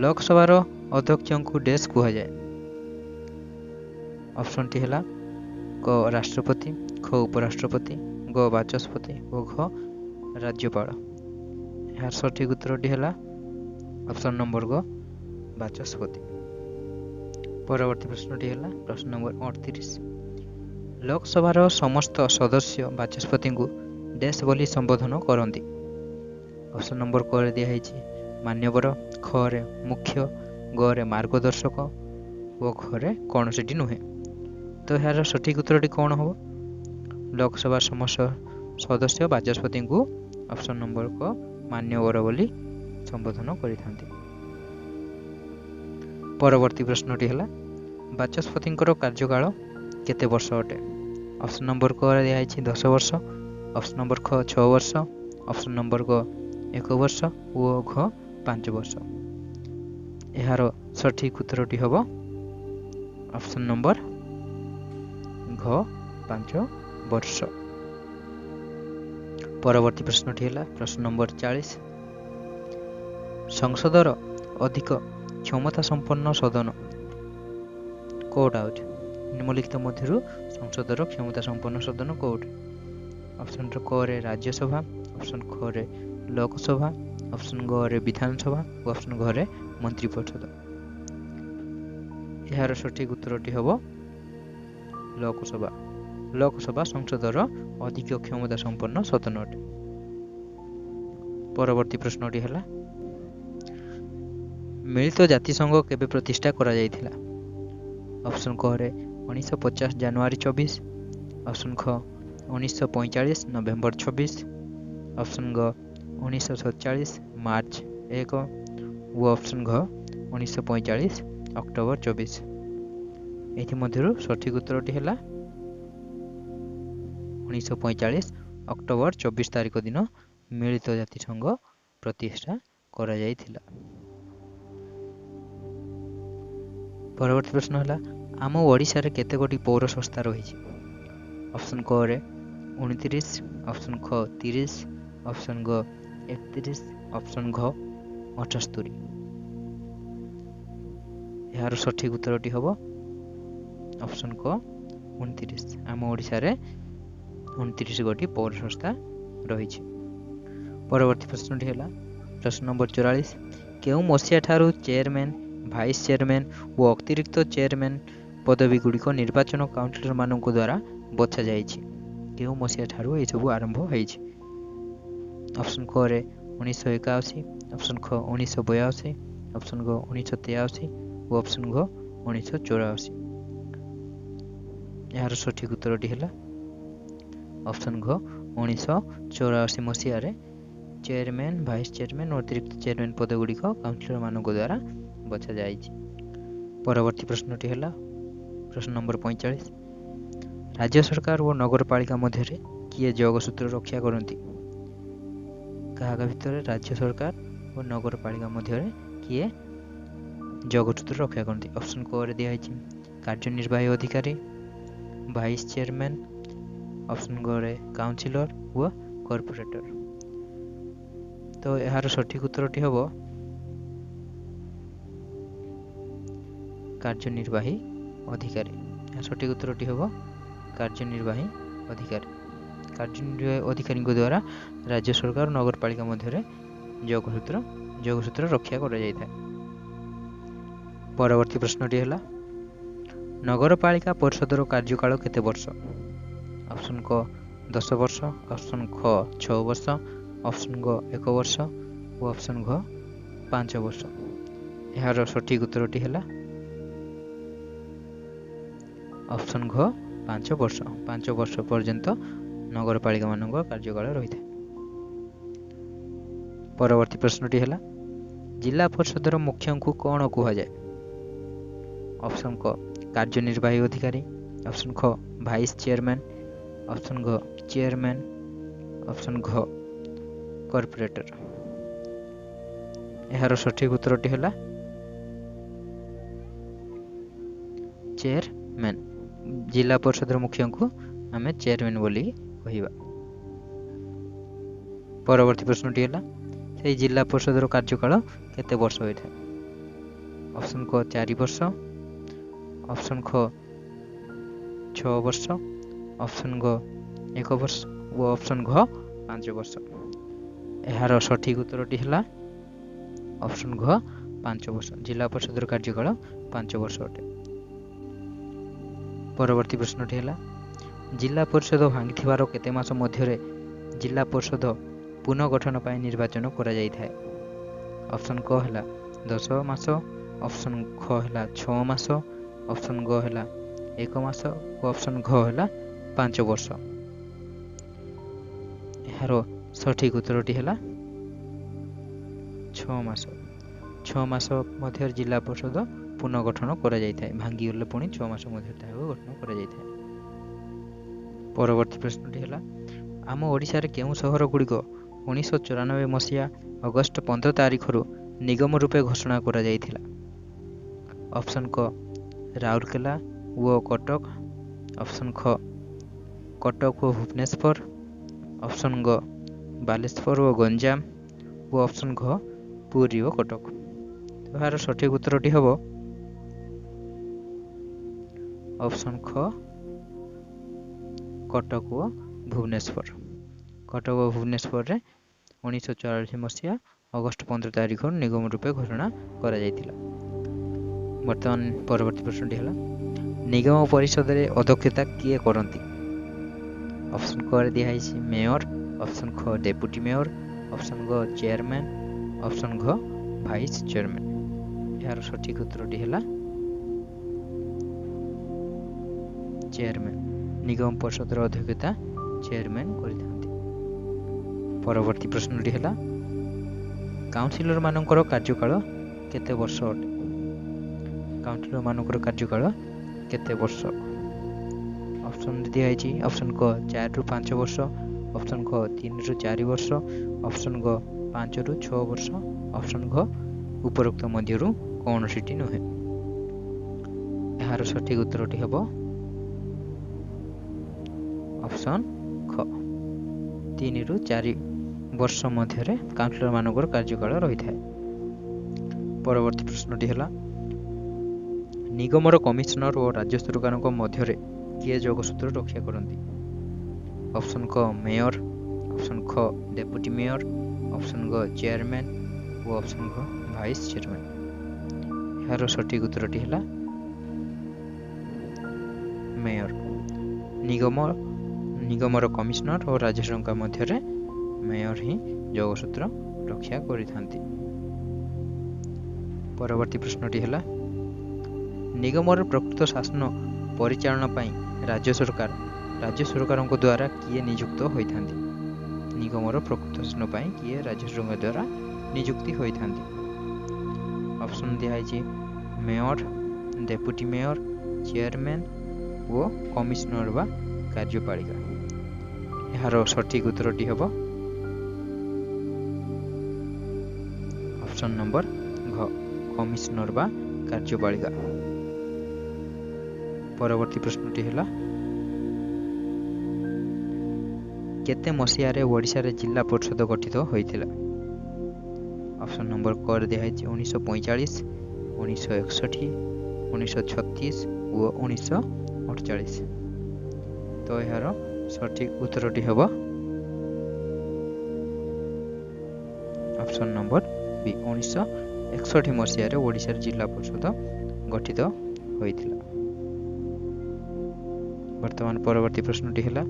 ଲୋକସଭାର ଅଧ୍ୟକ୍ଷଙ୍କୁ ଡ୍ୟାସ୍ କୁହାଯାଏ? ଅପସନଟି ହେଲା କ ରାଷ୍ଟ୍ରପତି, ଖ ଉପରାଷ୍ଟ୍ରପତି, ଗ ବାଚସ୍ପତି ଓ ଘ ରାଜ୍ୟପାଳ। ଏହାର ସଠିକ ଉତ୍ତରଟି ହେଲା ଅପସନ୍ ନମ୍ବର ଗ ବାଚସ୍ପତି। ପରବର୍ତ୍ତୀ ପ୍ରଶ୍ନଟି ହେଲା ପ୍ରଶ୍ନ ନମ୍ବର 38। ଲୋକସଭାର ସମସ୍ତ ସଦସ୍ୟ ବାଚସ୍ପତିଙ୍କୁ ଡ୍ୟାସ୍ ବୋଲି ସମ୍ବୋଧନ କରନ୍ତି? ଅପସନ୍ ନମ୍ବର କ ରେ ଦିଆହେଇଛି ମାନ୍ୟବର, ଖ ରେ ମୁଖ୍ୟ, ଗ ରେ ମାର୍ଗଦର୍ଶକ ଓ ଘ ରେ କୌଣସିଟି ନୁହେଁ। ତ ଏହାର ସଠିକ ଉତ୍ତରଟି କ'ଣ ହେବ? ଲୋକସଭାର ସମସ୍ତ ସଦସ୍ୟ ବାଚସ୍ପତିଙ୍କୁ ଅପସନ୍ ନମ୍ବର କ ମାନ୍ୟବର ବୋଲି ସମ୍ବୋଧନ କରିଥାନ୍ତି। ପରବର୍ତ୍ତୀ ପ୍ରଶ୍ନଟି ହେଲା ବାଚସ୍ପତିଙ୍କର କାର୍ଯ୍ୟକାଳ କେତେ ବର୍ଷ ଅଟେ? ଅପସନ୍ ନମ୍ବର କ ରେ ଦିଆହେଇଛି 10 ବର୍ଷ, ଅପସନ୍ ନମ୍ବର ଖ 6 ବର୍ଷ, ଅପସନ୍ ନମ୍ବର ଗ 1 ବର୍ଷ ଓ ଘ 5 ବର୍ଷ। ଏହାର ସଠିକ ଉତ୍ତରଟି ହେବ ଅପସନ୍ ନମ୍ବର ଘ 5 ବର୍ଷ। ପରବର୍ତ୍ତୀ ପ୍ରଶ୍ନଟି ହେଲା ପ୍ରଶ୍ନ ନମ୍ବର 40। ସଂସଦର ଅଧିକ କ୍ଷମତା ସମ୍ପନ୍ନ ସଦନ କୋଉଟା ହେଉଛି? ନିମ୍ନଲିଖିତ ମଧ୍ୟରୁ ସଂସଦର କ୍ଷମତା ସମ୍ପନ୍ନ ସଦନ କୋଉଠି? ଅପସନ୍ କ ରେ ରାଜ୍ୟସଭା, ଅପସନ୍ ଖ ରେ ଲୋକସଭା, ଅପସନ୍ ଗ ରେ ବିଧାନସଭା ଓ ଅପସନ୍ ଘ ରେ ମନ୍ତ୍ରୀ ପରିଷଦ। ଏହାର ସଠିକ ଉତ୍ତରଟି ହେବ ଲୋକସଭା। ଲୋକସଭା ସଂସଦର ଅଧିକ କ୍ଷମତା ସମ୍ପନ୍ନ ସଦନ ଅଟେ। ପରବର୍ତ୍ତୀ ପ୍ରଶ୍ନଟି ହେଲା ମିଳିତ ଜାତିସଂଘ କେବେ ପ୍ରତିଷ୍ଠା କରାଯାଇଥିଲା? ଅପସନ୍ କ ରେ 1950 ଜାନୁଆରୀ 24, ଅପସନ୍ ଖ 1945 ନଭେମ୍ବର 26, ଅପସନ୍ ଗ 1947 ମାର୍ଚ୍ଚ 1 ଓ ଅପସନ୍ ଘ 1945 ଅକ୍ଟୋବର 24। ଏଥିମଧ୍ୟରୁ ସଠିକ ଉତ୍ତରଟି ହେଲା 1945 ଅକ୍ଟୋବର 24 ତାରିଖ ଦିନ ମିଳିତ ଜାତିସଂଘ ପ୍ରତିଷ୍ଠା କରାଯାଇଥିଲା। ପରବର୍ତ୍ତୀ ପ୍ରଶ୍ନ ହେଲା ଆମ ଓଡ଼ିଶାରେ କେତେ ଗୋଟି ପୌର ସଂସ୍ଥା ରହିଛି? ଅପସନ୍ କ ରେ 29, ଅପସନ୍ ଖ 30, ଅପସନ୍ ଗ 31, ଅପସନ୍ ଘ 78। ଏହାର ସଠିକ ଉତ୍ତରଟି ହେବ ଅପସନ୍ କ 29। ଆମ ଓଡ଼ିଶାରେ 29 ଗୋଟି ପୌର ସଂସ୍ଥା ରହିଛି। ପରବର୍ତ୍ତୀ ପ୍ରଶ୍ନଟି ହେଲା ପ୍ରଶ୍ନ ନମ୍ବର 44। କେଉଁ ମସିହା ଠାରୁ ଚେୟାରମ୍ୟାନ୍, ଭାଇସ୍ ଚେୟାରମ୍ୟାନ୍ ଓ ଅତିରିକ୍ତ ଚେୟାରମ୍ୟାନ୍ ପଦବୀ ଗୁଡ଼ିକ ନିର୍ବାଚନ କାଉନସିଲରମାନଙ୍କ ଦ୍ୱାରା ବଛା ଯାଇଛି? କେଉଁ ମସିହା ଠାରୁ ଏସବୁ ଆରମ୍ଭ ହୋଇଛି? ଅପସନ୍ କରେ 1981, ଅପସନ୍ ଖ 1982, ଅପସନ୍ ଘ 1983 ଓ ଅପସନ୍ ଘ 1984। ଏହାର ସଠିକ୍ ଉତ୍ତରଟି ହେଲା ଅପସନ୍ ଘ 1984 ମସିହାରେ ଚେୟାରମ୍ୟାନ୍, ଭାଇସ୍ ଚେୟାରମ୍ୟାନ୍ ଓ ଅତିରିକ୍ତ ଚେୟାରମ୍ୟାନ୍ ପଦଗୁଡ଼ିକ କାଉନସିଲରମାନଙ୍କ ଦ୍ୱାରା ବଛା ଯାଇଛି। ପରବର୍ତ୍ତୀ ପ୍ରଶ୍ନଟି ହେଲା ପ୍ରଶ୍ନ ନମ୍ବର 45। ରାଜ୍ୟ ସରକାର ଓ ନଗରପାଳିକା ମଧ୍ୟରେ କିଏ ଯୋଗସୂତ୍ର ରକ୍ଷା କରନ୍ତି? କାହା ଭିତରେ ରାଜ୍ୟ ସରକାର ଓ ନଗରପାଳିକା ମଧ୍ୟରେ କିଏ ଯୋଗସୂତ୍ର ରକ୍ଷା କରନ୍ତି? ଅପସନ୍ କରେ ଦିଆଯାଇଛି କାର୍ଯ୍ୟନିର୍ବାହୀ ଅଧିକାରୀ, ଭାଇସ୍ ଚେୟାରମ୍ୟାନ୍, ଅପସନ୍ ଘରେ କାଉନସିଲର ଓ କର୍ପୋରେଟର। ତ ଏହାର ସଠିକ୍ ଉତ୍ତରଟି ହେବ କାର୍ଯ୍ୟନିର୍ବାହୀ ଅଧିକାରୀ। ଏହା ସଠିକ୍ ଉତ୍ତରଟି ହେବ କାର୍ଯ୍ୟନିର୍ବାହୀ ଅଧିକାରୀ। କାର୍ଯ୍ୟନିର୍ବାହୀ ଅଧିକାରୀଙ୍କ ଦ୍ୱାରା ରାଜ୍ୟ ସରକାର ଓ ନଗରପାଳିକା ମଧ୍ୟରେ ଯୋଗସୂତ୍ର ରକ୍ଷା କରାଯାଇଥାଏ। ପରବର୍ତ୍ତୀ ପ୍ରଶ୍ନଟି ହେଲା ନଗରପାଳିକା ପରିଷଦର କାର୍ଯ୍ୟକାଳ କେତେ ବର୍ଷ? ଅପସନ୍ କ 10 ବର୍ଷ, ଅପସନ୍ ଖ 6 ବର୍ଷ, ଅପସନ୍ ଘ 1 ବର୍ଷ ଓ ଅପସନ୍ ଘ 5 ବର୍ଷ। ଏହାର ସଠିକ୍ ଉତ୍ତରଟି ହେଲା ଅପସନ୍ ଘ 5 ବର୍ଷ। 5 ବର୍ଷ ପର୍ଯ୍ୟନ୍ତ ନଗରପାଳିକାମାନଙ୍କ କାର୍ଯ୍ୟକାଳ ରହିଥାଏ। ପରବର୍ତ୍ତୀ ପ୍ରଶ୍ନଟି ହେଲା ଜିଲ୍ଲା ପରିଷଦର ମୁଖ୍ୟଙ୍କୁ କ'ଣ କୁହାଯାଏ? ଅପସନ୍ କ କାର୍ଯ୍ୟନିର୍ବାହୀ ଅଧିକାରୀ, ଅପସନ୍ ଖ ଭାଇସ୍ ଚେୟାରମ୍ୟାନ୍, ଅପସନ୍ ଘ ଚେୟାରମ୍ୟାନ୍, ଅପସନ୍ ଘ କର୍ପୋରେଟର। ଏହାର ସଠିକ୍ ଉତ୍ତରଟି ହେଲା ଚେୟାରମ୍ୟାନ୍। ଜିଲ୍ଲା ପରିଷଦର ମୁଖ୍ୟଙ୍କୁ ଆମେ ଚେୟାରମ୍ୟାନ୍ ବୋଲି କହିବା। ପରବର୍ତ୍ତୀ ପ୍ରଶ୍ନଟି ହେଲା ସେହି ଜିଲ୍ଲା ପରିଷଦର କାର୍ଯ୍ୟକାଳ କେତେ ବର୍ଷ ହୋଇଥାଏ? ଅପସନ୍ କ 4 ବର୍ଷ, ଅପସନ୍ ଖ 6 ବର୍ଷ, ଅପସନ୍ ଘ 1 ବର୍ଷ ଓ ଅପସନ୍ ଘ 5 ବର୍ଷ। ଏହାର ସଠିକ୍ ଉତ୍ତରଟି ହେଲା ଅପସନ୍ ଘ 5 ବର୍ଷ। ଜିଲ୍ଲା ପରିଷଦର କାର୍ଯ୍ୟକାଳ 5 ବର୍ଷ ଅଟେ। ପରବର୍ତ୍ତୀ ପ୍ରଶ୍ନଟି ହେଲା ଜିଲ୍ଲା ପରିଷଦ ଭାଙ୍ଗିଥିବାର କେତେ ମାସ ମଧ୍ୟରେ ଜିଲ୍ଲା ପରିଷଦ ପୁନଃଗଠନ ପାଇଁ ନିର୍ବାଚନ କରାଯାଇଥାଏ? ଅପସନ୍ କ ହେଲା 10 ମାସ, ଅପସନ୍ ଖ ହେଲା 6 ମାସ, ଅପସନ୍ ଘ ହେଲା 1 ମାସ ଓ ଅପସନ୍ ଘ ହେଲା 5 ବର୍ଷ। ଏହାର ସଠିକ୍ ଉତ୍ତରଟି ହେଲା 6 ମାସ। 6 ମାସ ମଧ୍ୟରେ ଜିଲ୍ଲା ପରିଷଦ ପୁନଃଗଠନ କରାଯାଇଥାଏ। ଭାଙ୍ଗିଗଲେ ପୁଣି 6 ମାସ ମଧ୍ୟରେ ତାହାକୁ ଗଠନ କରାଯାଇଥାଏ। ପରବର୍ତ୍ତୀ ପ୍ରଶ୍ନଟି ହେଲା ଆମ ଓଡ଼ିଶାରେ କେଉଁ ସହରଗୁଡ଼ିକ 1994 ମସିହା ଅଗଷ୍ଟ 15 ତାରିଖରୁ ନିଗମ ରୂପେ ଘୋଷଣା କରାଯାଇଥିଲା? ଅପସନ୍ କ ରାଉରକେଲା ଓ କଟକ, ଅପସନ୍ ଖ କଟକ ଓ ଭୁବନେଶ୍ୱର, ଅପସନ୍ ଘ ବାଲେଶ୍ୱର ଓ ଗଞ୍ଜାମ ଓ ଅପସନ୍ ଘ ପୁରୀ ଓ କଟକ। ଏହାର ସଠିକ୍ ଉତ୍ତରଟି ହେବ ଅପସନ୍ ଖ କଟକ ଓ ଭୁବନେଶ୍ୱର। କଟକ ଓ ଭୁବନେଶ୍ୱରରେ 1944 ମସିହା ଅଗଷ୍ଟ 15 ତାରିଖରୁ ନିଗମ ରୂପେ ଘୋଷଣା କରାଯାଇଥିଲା। ବର୍ତ୍ତମାନ ପରବର୍ତ୍ତୀ ପ୍ରଶ୍ନଟି ହେଲା ନିଗମ ପରିଷଦରେ ଅଧ୍ୟକ୍ଷତା କିଏ କରନ୍ତି? ଅପସନ୍ କ ରେ ଦିଆହେଇଛି ମେୟର, ଅପସନ୍ ଖ ଡେପୁଟି ମେୟର, ଅପସନ୍ ଘ ଚେୟାରମ୍ୟାନ୍, ଅପସନ୍ ଘ ଭାଇସ୍ ଚେୟାରମ୍ୟାନ୍। ଏହାର ସଠିକ୍ ଉତ୍ତରଟି ହେଲା ଚେୟାରମ୍ୟାନ୍। ନିଗମ ପରିଷଦର ଅଧ୍ୟକ୍ଷତା ଚେୟାରମ୍ୟାନ୍ କରିଥାନ୍ତି। ପରବର୍ତ୍ତୀ ପ୍ରଶ୍ନଟି ହେଲା କାଉନସିଲରମାନଙ୍କର କାର୍ଯ୍ୟକାଳ କେତେ ବର୍ଷ ଅଟେ? କାଉନସିଲରମାନଙ୍କର କାର୍ଯ୍ୟକାଳ କେତେ ବର୍ଷ? ଅପସନ୍ ଦିଆହେଇଛି ଅପସନ୍ କ 4 ରୁ 5 ବର୍ଷ, ଅପସନ୍ ଘ 3 ରୁ 4 ବର୍ଷ, ଅପସନ୍ ଘ 5 ରୁ 6 ବର୍ଷ, ଅପସନ୍ ଘ ଉପରୋକ୍ତ ମଧ୍ୟରୁ କୌଣସିଟି ନୁହେଁ। ଏହାର ସଠିକ୍ ଉତ୍ତରଟି ହେବ ଅପସନ୍ ଖ 3 ରୁ 4 ବର୍ଷ ମଧ୍ୟରେ କାଉନସିଲରମାନଙ୍କର କାର୍ଯ୍ୟକାଳ ରହିଥାଏ। ପରବର୍ତ୍ତୀ ପ୍ରଶ୍ନଟି ହେଲା निगमर कमिशनर और राज्य सरकार मध्य किए जोगसूत्र रक्षा करती? ऑप्शन क मेयर, ऑप्शन ख डेप्यूटी मेयर, ऑप्शन ग चेयरमैन और ऑप्शन घ वाइस चेयरमैन। यार सठिक उत्तरटी है मेयर। निगमर कमिशनर और राज्य सरकार मध्य मेयर ही जोगसूत्र रक्षा करिथांती। परवर्ती प्रश्नटी है निगमर प्रकृत शासन परिचालन पाई राज्य सरकार द्वारा किए नियुक्त होइथांती? निगमर प्रकृत शासन पाई किए राज्य सरकार द्वारा नियुक्ति होइथांती? ऑप्शन दिखाई मेयर, डेप्यूटी मेयर, चेयरमैन वो कमिशनर बा कार्यपालिका। यार सठिक उत्तरटी हम ऑप्शन नंबर घ कमिशनर बा कार्यपालिका। परवर्ती प्रश्नटी है केते मसीहारे ओडिशा रे जिला परिषद गठित होइथिला? ऑप्शन नंबर क दिखाई 1945, 1961, 1936 और 1948। तो यार सठिक उत्तरटी हम ऑप्शन नंबर बी 1961 मसीह ओडिशा जिला परिषद गठित होइथिला। वर्तमान परवर्ती प्रश्नटी है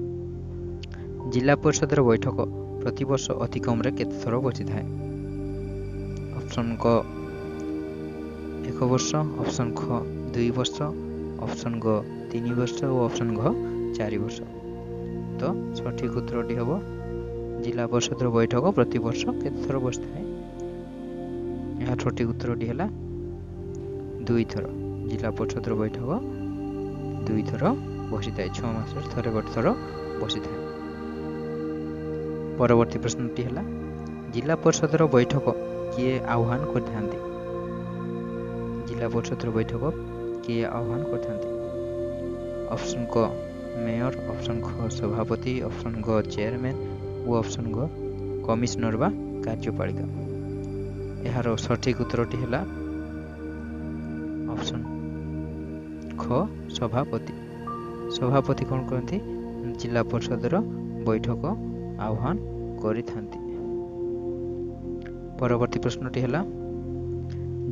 जिला परिषद बैठक प्रति वर्ष अति कम केते थर बसी थाए? ऑप्शन क 1 वर्ष, ऑप्शन ख 2 वर्ष, ऑप्शन ग 3 वर्ष और ऑप्शन घ 4 वर्ष। तो सठिक उत्तरटी हम जिला परिषद बैठक प्रति वर्ष केते थर बसी थाए? यहाँ सठिक उत्तरटी है 2 थर। जिला परिषद बैठक 2 थर बसी थाए, 6 मास थरे गोटे थर बसी थाए। परवर्ती प्रश्नटी है जिला परिषद बैठक किए आह्वान करथांती? जिला परिषद बैठक किए आह्वान करथांती? ऑप्शन क मेयर, ऑप्शन ख सभापति, ऑप्शन ग चेयरमैन और ऑप्शन ग कमिशनर बा कार्यपालिका। यार सठिक उत्तरटी है ऑप्शन ख सभापति। सभापति कौन करती? जिला परिषद बैठक आह्वान करिथांती। परवर्ती प्रश्नटी है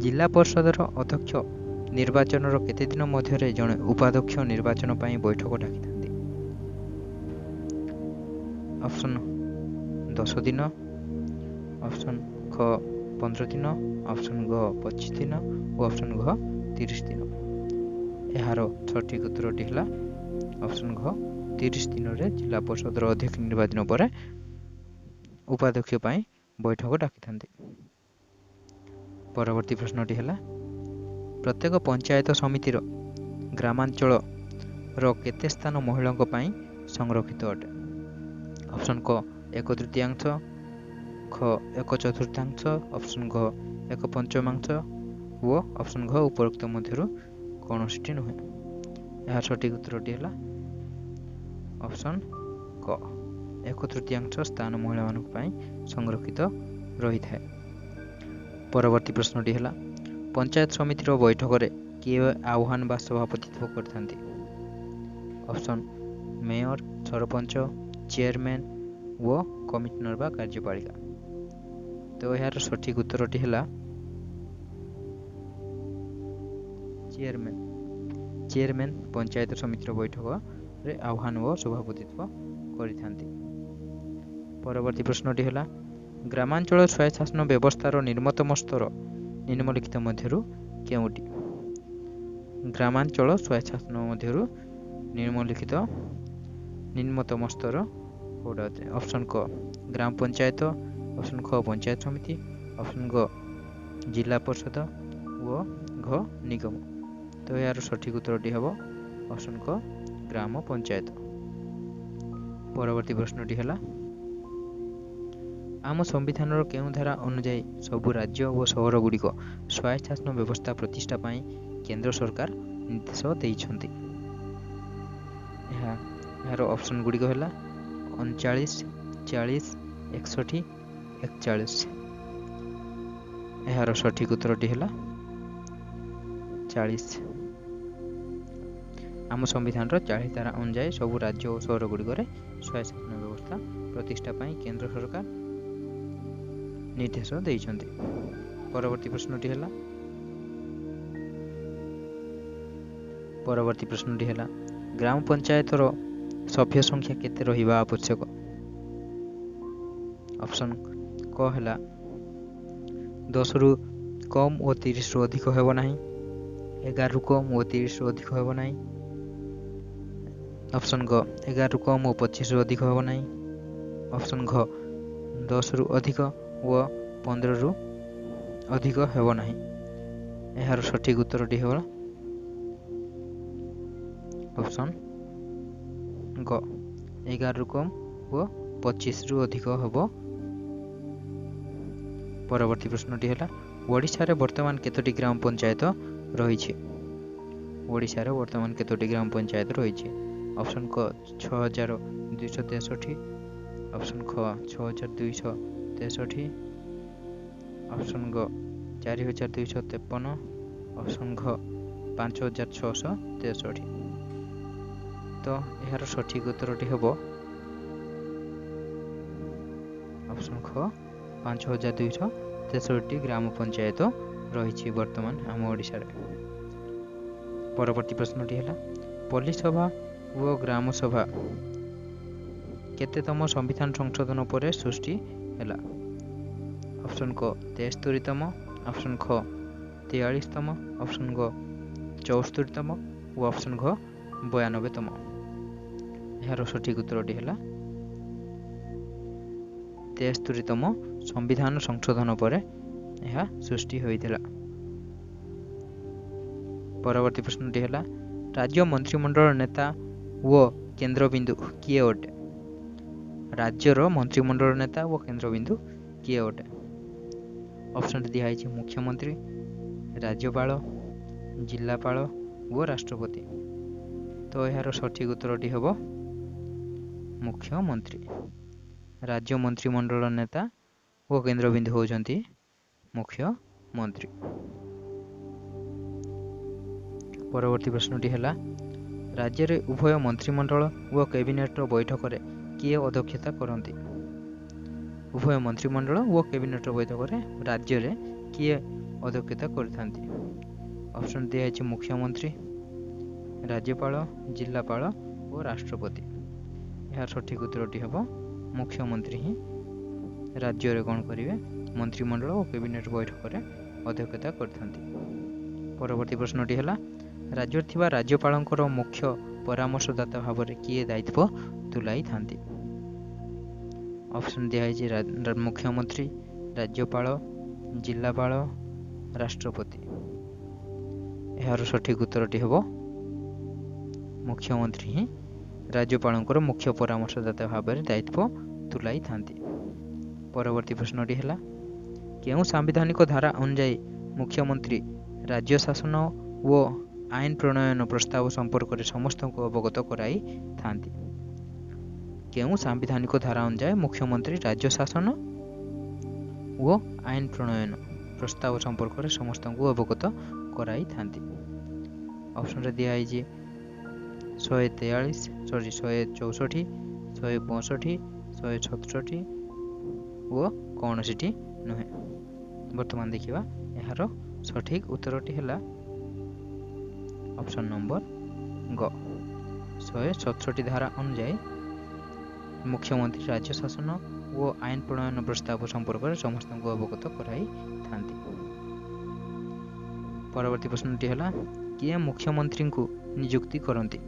जिला परिषद अध्यक्ष निर्वाचन केते दिन मध्य जड़े उपाध्यक्ष निर्वाचन पाई बैठक डाकिथांती? ऑप्शन 10 दिन, ऑप्शन ख 15 दिन, ऑप्शन ग 25 दिन और ऑप्शन घ 30 दिन। यार सठिक उत्तरटी है ऑप्शन घ 30 दिन में जिला परिषद अध्यक्ष निर्वाचन पर उपाध्यक्ष पाई बैठक डाकिथांती। परवर्ती प्रश्नटी है प्रत्येक पंचायत समितिर ग्रामांचल केते स्थान महिला संरक्षित अटे? ऑप्शन क 1/3, ख 1/4, ऑप्शन घ 1/5 और ऑप्शन घ उपरोक्त मध्य कौन नुहे? यह सठिक उत्तरटी है ऑप्शन क 1/3 स्थान महिला संरक्षित रही है। परवर्ती प्रश्नटी है पंचायत समितिर बैठक में किए आह्वान बा सभापतित्व करथांती? ऑप्शन मेयर, सरपंच, चेयरमैन वो कमिशनर बा कार्यपालिका। तो यार सठिक उत्तरटी है चेयरमैन पंचायत समितिर बैठक रे आह्वान व सभापतित्व करिथांती। परवर्ती प्रश्नटी है ग्रामांचल स्वायत्तशासन व्यवस्थार निम्नतम स्तर निम्नलिखित मध्यरु केउटी? ग्रामांचल स्वायत्तशासन मध्यरु निम्नलिखित निम्नतम स्तर कोडा? ऑप्शन क ग्राम पंचायत, ऑप्शन ख पंचायत समिति, ऑप्शन ग जिला परिषद व घ निगम। तो यार सठिक उत्तरटी हम ऑप्शन क ग्राम पंचायत। परवर्ती प्रश्नटी है आम संविधान केउं धारा अनुजाई सबु राज्य और सहर गुड़िक स्वायत्तशासन व्यवस्था प्रतिष्ठा पाई केंद्र सरकार निर्देश देइछन्ति? यार ऑप्शन गुड़िक है 39, 40, 61, 41। यार सठिक उत्तरटी है 40। ଆମ ସମ୍ବିଧାନର 40 ଧାରା ଅନୁଯାୟୀ ସବୁ ରାଜ୍ୟ ଓ ସହର ଗୁଡ଼ିକରେ ସ୍ୱାୟତ୍ତ ବ୍ୟବସ୍ଥା ପ୍ରତିଷ୍ଠା ପାଇଁ କେନ୍ଦ୍ର ସରକାର ନିର୍ଦ୍ଦେଶ ଦେଇଛନ୍ତି। ପରବର୍ତ୍ତୀ ପ୍ରଶ୍ନଟି ହେଲା ଗ୍ରାମ ପଞ୍ଚାୟତର ସଭ୍ୟ ସଂଖ୍ୟା କେତେ ରହିବା ଆବଶ୍ୟକ? ଅପସନ୍ କ ହେଲା 10ରୁ କମ୍ ଓ 30ରୁ ଅଧିକ ହେବ ନାହିଁ, 11ରୁ କମ୍ ଓ 30ରୁ ଅଧିକ ହେବ ନାହିଁ, ଅପସନ୍ ଗ 11ରୁ କମ୍ ଓ 25ରୁ ଅଧିକ ହେବ ନାହିଁ, ଅପସନ୍ ଘ 10ରୁ ଅଧିକ ଓ 15ରୁ ଅଧିକ ହେବ ନାହିଁ। ଏହାର ସଠିକ୍ ଉତ୍ତରଟି ହେବ ଅପସନ୍ ଗ 11ରୁ କମ୍ ଓ 25ରୁ ଅଧିକ ହେବ। ପରବର୍ତ୍ତୀ ପ୍ରଶ୍ନଟି ହେଲା ଓଡ଼ିଶାରେ ବର୍ତ୍ତମାନ କେତୋଟି ଗ୍ରାମ ପଞ୍ଚାୟତ ରହିଛି? ଓଡ଼ିଶାରେ ବର୍ତ୍ତମାନ କେତୋଟି ଗ୍ରାମ ପଞ୍ଚାୟତ ରହିଛି? ଅପସନ୍ କ 6263, ଅପସନ୍ ଖ 6263, ଅପସନ୍ ଗ 4253, ଅପସନ୍ ଘ 5663। ତ ଏହାର ସଠିକ୍ ଉତ୍ତରଟି ହେବ ଅପସନ୍ ଖ 5263ଟି ଗ୍ରାମ ପଞ୍ଚାୟତ ରହିଛି ବର୍ତ୍ତମାନ ଆମ ଓଡ଼ିଶାରେ। ପରବର୍ତ୍ତୀ ପ୍ରଶ୍ନଟି ହେଲା ପଲ୍ଲୀ ସଭା ଓ ଗ୍ରାମ ସଭା କେତେତମ ସମ୍ବିଧାନ ସଂଶୋଧନ ପରେ ସୃଷ୍ଟି ହେଲା? ଅପସନ୍ କ 73ତମ, ଅପସନ୍ ଖ 43ତମ, ଅପସନ୍ ଗ 74ତମ ଓ ଅପସନ୍ ଘ 92ତମ। ଏହାର ସଠିକ୍ ଉତ୍ତରଟି ହେଲା 73ତମ ସମ୍ବିଧାନ ସଂଶୋଧନ ପରେ ଏହା ସୃଷ୍ଟି ହୋଇଥିଲା। ପରବର୍ତ୍ତୀ ପ୍ରଶ୍ନଟି ହେଲା ରାଜ୍ୟ ମନ୍ତ୍ରିମଣ୍ଡଳ ନେତା ଓ କେନ୍ଦ୍ରବିନ୍ଦୁ କିଏ ଅଟେ? ରାଜ୍ୟର ମନ୍ତ୍ରିମଣ୍ଡଳ ନେତା ଓ କେନ୍ଦ୍ରବିନ୍ଦୁ କିଏ ଅଟେ? ଅପସନ୍ ଦିଆଯାଇଛି ମୁଖ୍ୟମନ୍ତ୍ରୀ, ରାଜ୍ୟପାଳ, ଜିଲ୍ଲାପାଳ ଓ ରାଷ୍ଟ୍ରପତି। ତ ଏହାର ସଠିକ୍ ଉତ୍ତରଟି ହେବ ମୁଖ୍ୟମନ୍ତ୍ରୀ। ରାଜ୍ୟ ମନ୍ତ୍ରିମଣ୍ଡଳ ନେତା ଓ କେନ୍ଦ୍ରବିନ୍ଦୁ ହେଉଛନ୍ତି ମୁଖ୍ୟମନ୍ତ୍ରୀ। ପରବର୍ତ୍ତୀ ପ୍ରଶ୍ନଟି ହେଲା ରାଜ୍ୟରେ ଉଭୟ ମନ୍ତ୍ରିମଣ୍ଡଳ ଓ କ୍ୟାବିନେଟ୍ର ବୈଠକରେ କିଏ ଅଧ୍ୟକ୍ଷତା କରନ୍ତି? ଉଭୟ ମନ୍ତ୍ରିମଣ୍ଡଳ ଓ କ୍ୟାବିନେଟ୍ର ବୈଠକରେ ରାଜ୍ୟରେ କିଏ ଅଧ୍ୟକ୍ଷତା କରିଥାନ୍ତି? ଅପସନ୍ ଦିଆଯାଇଛି ମୁଖ୍ୟମନ୍ତ୍ରୀ, ରାଜ୍ୟପାଳ, ଜିଲ୍ଲାପାଳ ଓ ରାଷ୍ଟ୍ରପତି। ଏହାର ସଠିକ୍ ଉତ୍ତରଟି ହେବ ମୁଖ୍ୟମନ୍ତ୍ରୀ ହିଁ ରାଜ୍ୟରେ କ'ଣ କରିବେ? ମନ୍ତ୍ରିମଣ୍ଡଳ ଓ କ୍ୟାବିନେଟ୍ ବୈଠକରେ ଅଧ୍ୟକ୍ଷତା କରିଥାନ୍ତି। ପରବର୍ତ୍ତୀ ପ୍ରଶ୍ନଟି ହେଲା ରାଜ୍ୟରେ ଥିବା ରାଜ୍ୟପାଳଙ୍କର ମୁଖ୍ୟ ପରାମର୍ଶଦାତା ଭାବରେ କିଏ ଦାୟିତ୍ୱ ତୁଲାଇଥାନ୍ତି? ଅପସନ୍ ଦିଆଯାଇଛି ମୁଖ୍ୟମନ୍ତ୍ରୀ, ରାଜ୍ୟପାଳ, ଜିଲ୍ଲାପାଳ, ରାଷ୍ଟ୍ରପତି। ଏହାର ସଠିକ୍ ଉତ୍ତରଟି ହେବ ମୁଖ୍ୟମନ୍ତ୍ରୀ ହିଁ ରାଜ୍ୟପାଳଙ୍କର ମୁଖ୍ୟ ପରାମର୍ଶଦାତା ଭାବରେ ଦାୟିତ୍ୱ ତୁଲାଇଥାନ୍ତି। ପରବର୍ତ୍ତୀ ପ୍ରଶ୍ନଟି ହେଲା କେଉଁ ସାମ୍ବିଧାନିକ ଧାରା ଅନୁଯାୟୀ ମୁଖ୍ୟମନ୍ତ୍ରୀ ରାଜ୍ୟ ଶାସନ ଓ ଆଇନ ପ୍ରଣୟନ ପ୍ରସ୍ତାବ ସମ୍ପର୍କରେ ସମସ୍ତଙ୍କୁ ଅବଗତ କରାଇଥାନ୍ତି? କେଉଁ ସାମ୍ବିଧାନିକ ଧାରା ଅନୁଯାୟୀ ମୁଖ୍ୟମନ୍ତ୍ରୀ ରାଜ୍ୟ ଶାସନ ଓ ଆଇନ ପ୍ରଣୟନ ପ୍ରସ୍ତାବ ସମ୍ପର୍କରେ ସମସ୍ତଙ୍କୁ ଅବଗତ କରାଇଥାନ୍ତି? ଅପସନ୍ରେ ଦିଆଯାଇଛି 164, 164, 165, 167 ଓ କୌଣସିଟି ନୁହେଁ। ବର୍ତ୍ତମାନ ଦେଖିବା ଏହାର ସଠିକ୍ ଉତ୍ତରଟି ହେଲା ଅପସନ୍ ନମ୍ବର ଗ 167 ଧାରା ଅନୁଯାୟୀ ମୁଖ୍ୟମନ୍ତ୍ରୀ ରାଜ୍ୟ ଶାସନ ଓ ଆଇନ ପ୍ରଣୟନ ପ୍ରସ୍ତାବ ସମ୍ପର୍କରେ ସମସ୍ତଙ୍କୁ ଅବଗତ କରାଇଥାନ୍ତି। ପରବର୍ତ୍ତୀ ପ୍ରଶ୍ନଟି ହେଲା କିଏ ମୁଖ୍ୟମନ୍ତ୍ରୀଙ୍କୁ ନିଯୁକ୍ତି କରନ୍ତି?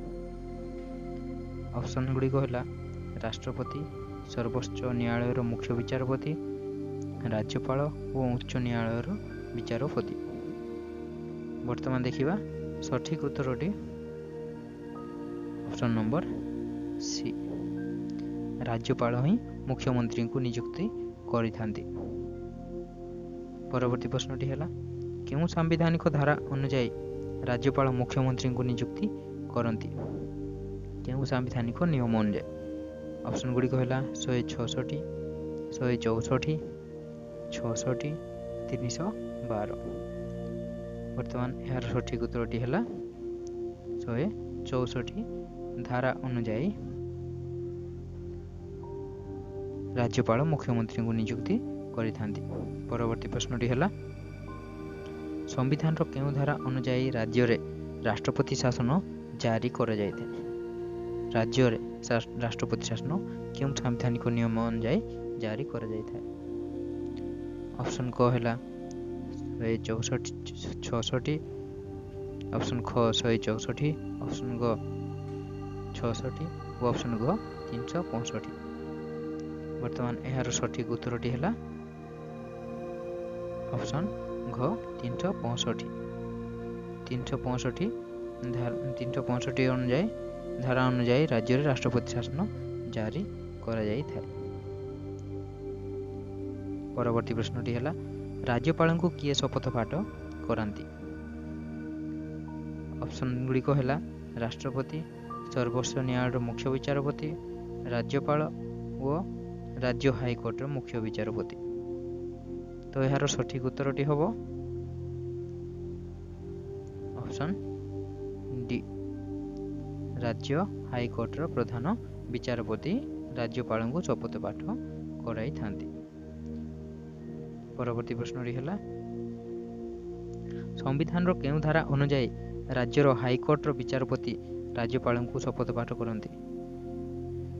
ଅପସନ୍ ଗୁଡ଼ିକ ହେଲା ରାଷ୍ଟ୍ରପତି, ସର୍ବୋଚ୍ଚ ନ୍ୟାୟାଳୟର ମୁଖ୍ୟ ବିଚାରପତି, ରାଜ୍ୟପାଳ ଓ ଉଚ୍ଚ ନ୍ୟାୟାଳୟର ବିଚାରପତି। ବର୍ତ୍ତମାନ ଦେଖିବା ସଠିକ୍ ଉତ୍ତରଟି ଅପସନ୍ ନମ୍ବର ସି, ରାଜ୍ୟପାଳ ହିଁ ମୁଖ୍ୟମନ୍ତ୍ରୀଙ୍କୁ ନିଯୁକ୍ତି କରିଥାନ୍ତି। ପରବର୍ତ୍ତୀ ପ୍ରଶ୍ନଟି ହେଲା କେଉଁ ସାମ୍ବିଧାନିକ ଧାରା ଅନୁଯାୟୀ ରାଜ୍ୟପାଳ ମୁଖ୍ୟମନ୍ତ୍ରୀଙ୍କୁ ନିଯୁକ୍ତି କରନ୍ତି? କେଉଁ ସାମ୍ବିଧାନିକ ନିୟମ ଅନୁଯାୟୀ? ଅପସନ୍ ଗୁଡ଼ିକ ହେଲା 166, 164, 66, 312। ବର୍ତ୍ତମାନ ଏହାର ସଠିକ୍ ଉତ୍ତରଟି ହେଲା 64 ଧାରା ଅନୁଯାୟୀ राज्यपाल मुख्यमंत्री को नियुक्ति କରିଥାନ୍ତି। परवर्ती प्रश्नटी ହେଲା संविधान केउं धारा अनुଯାयी राज्य रे राष्ट्रपति शासन जारी करा जायते। राज्य रे राष्ट्रपति शासन केउं संवैधानिक नियम अनुଯାयी जारी करा जायते। ऑप्शन क ହେଲା 164 ऑप्शन ख 164 ऑप्शन ग 66 और ऑप्शन ग 365। वर्तमान यार सठिक उत्तरटी है ऑप्शन घ 365 अनुଯାयी धारा अनुଯାयी राज्य रे राष्ट्रपति शासन जारी करा जाई थाए। परवर्ती प्रश्नटी है राज्यपाल को किए शपथ पाठ करांती। ऑप्शन गुड़िक है राष्ट्रपति, सर्वोच्च न्यायालय मुख्य विचारपति, राज्यपाल और राज्य हाईकोर्ट मुख्य विचारपति। तो यार सठिक उत्तरटी हम ऑप्शन डी राज्य हाईकोर्ट प्रधान विचारपति राज्यपाल को शपथ पाठ कराई थांती। परवर्ती प्रश्नटी है संविधान केउं धारा अनुଯାयी राज्यर हाईकोर्ट विचारपति राज्यपाल को शपथ पाठ करती।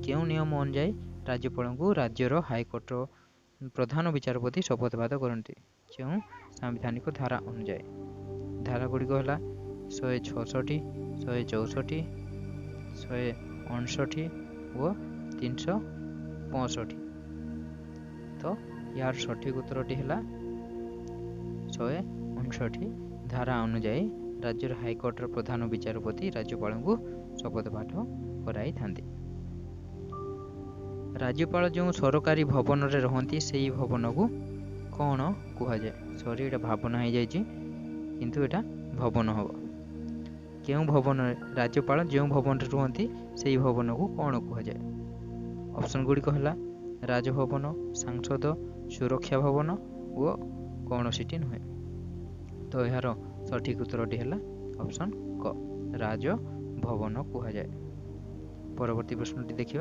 केउं नियम अनुଯାयी राज्यपाल को राज्यर हाईकोर्ट प्रधान विचारपति शपथ पाठ करती। जो सांविधानिक धारा अनुଯାयी धारा गुड़िक है 166 164 159 और 365। तो यार सठिक उत्तरटी है 159 धारा अनुଯାयी राज्य हाईकोर्ट प्रधान विचारपति राज्यपाल को शपथ पाठ कराई थांती। राज्यपाल जो सरकारी भवन रे रहती से भवन को कौन कह जाए। सॉरी एटा भावना हो जाए किंतु एटा भवन हम क्यों भवन राज्यपाल जो भवन रे रहती से भवन को कौन कह जाए। ऑप्शन गुड़िक है राजभवन, सांसद, सुरक्षा भवन और कौन सीटी नुहे। तो यार सठिक उत्तरटी है ऑप्शन क राजभवन कह जाए। परवर्ती प्रश्नटी देखिए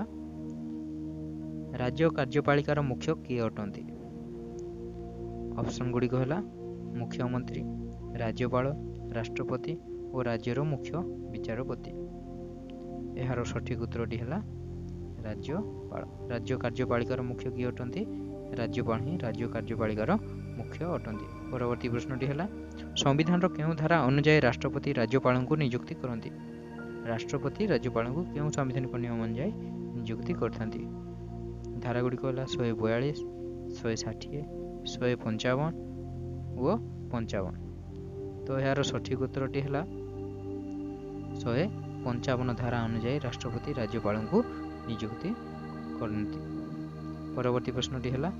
राज्य कार्यपालिकार मुख्य किए अटंती। ऑप्शन गुड़िक है मुख्यमंत्री, राज्यपाल, राष्ट्रपति और राज्यर मुख्य विचारपति। यार सठिक उत्तरटी है राज्यपाल। राज्य कार्यपालिकार मुख्य किए अटंती राज्यपाल ही राज्य कार्यपालिकार मुख्य अटंती। परवर्ती प्रश्नटी है संविधान केउं धारा अनुଯାयी राष्ट्रपति राज्यपाल को नियुक्ति करती। राष्ट्रपति राज्यपाल को केउं संवैधानिक नियम अनुଯାयी नियुक्ति करथांती। धारा गुड़िक है 142 160 155 और 55। तो यार सठिक उत्तरटी है 155 धारा अनुଯାयी राष्ट्रपति राज्यपाल को नियुक्ति करती। परवर्ती प्रश्नटी है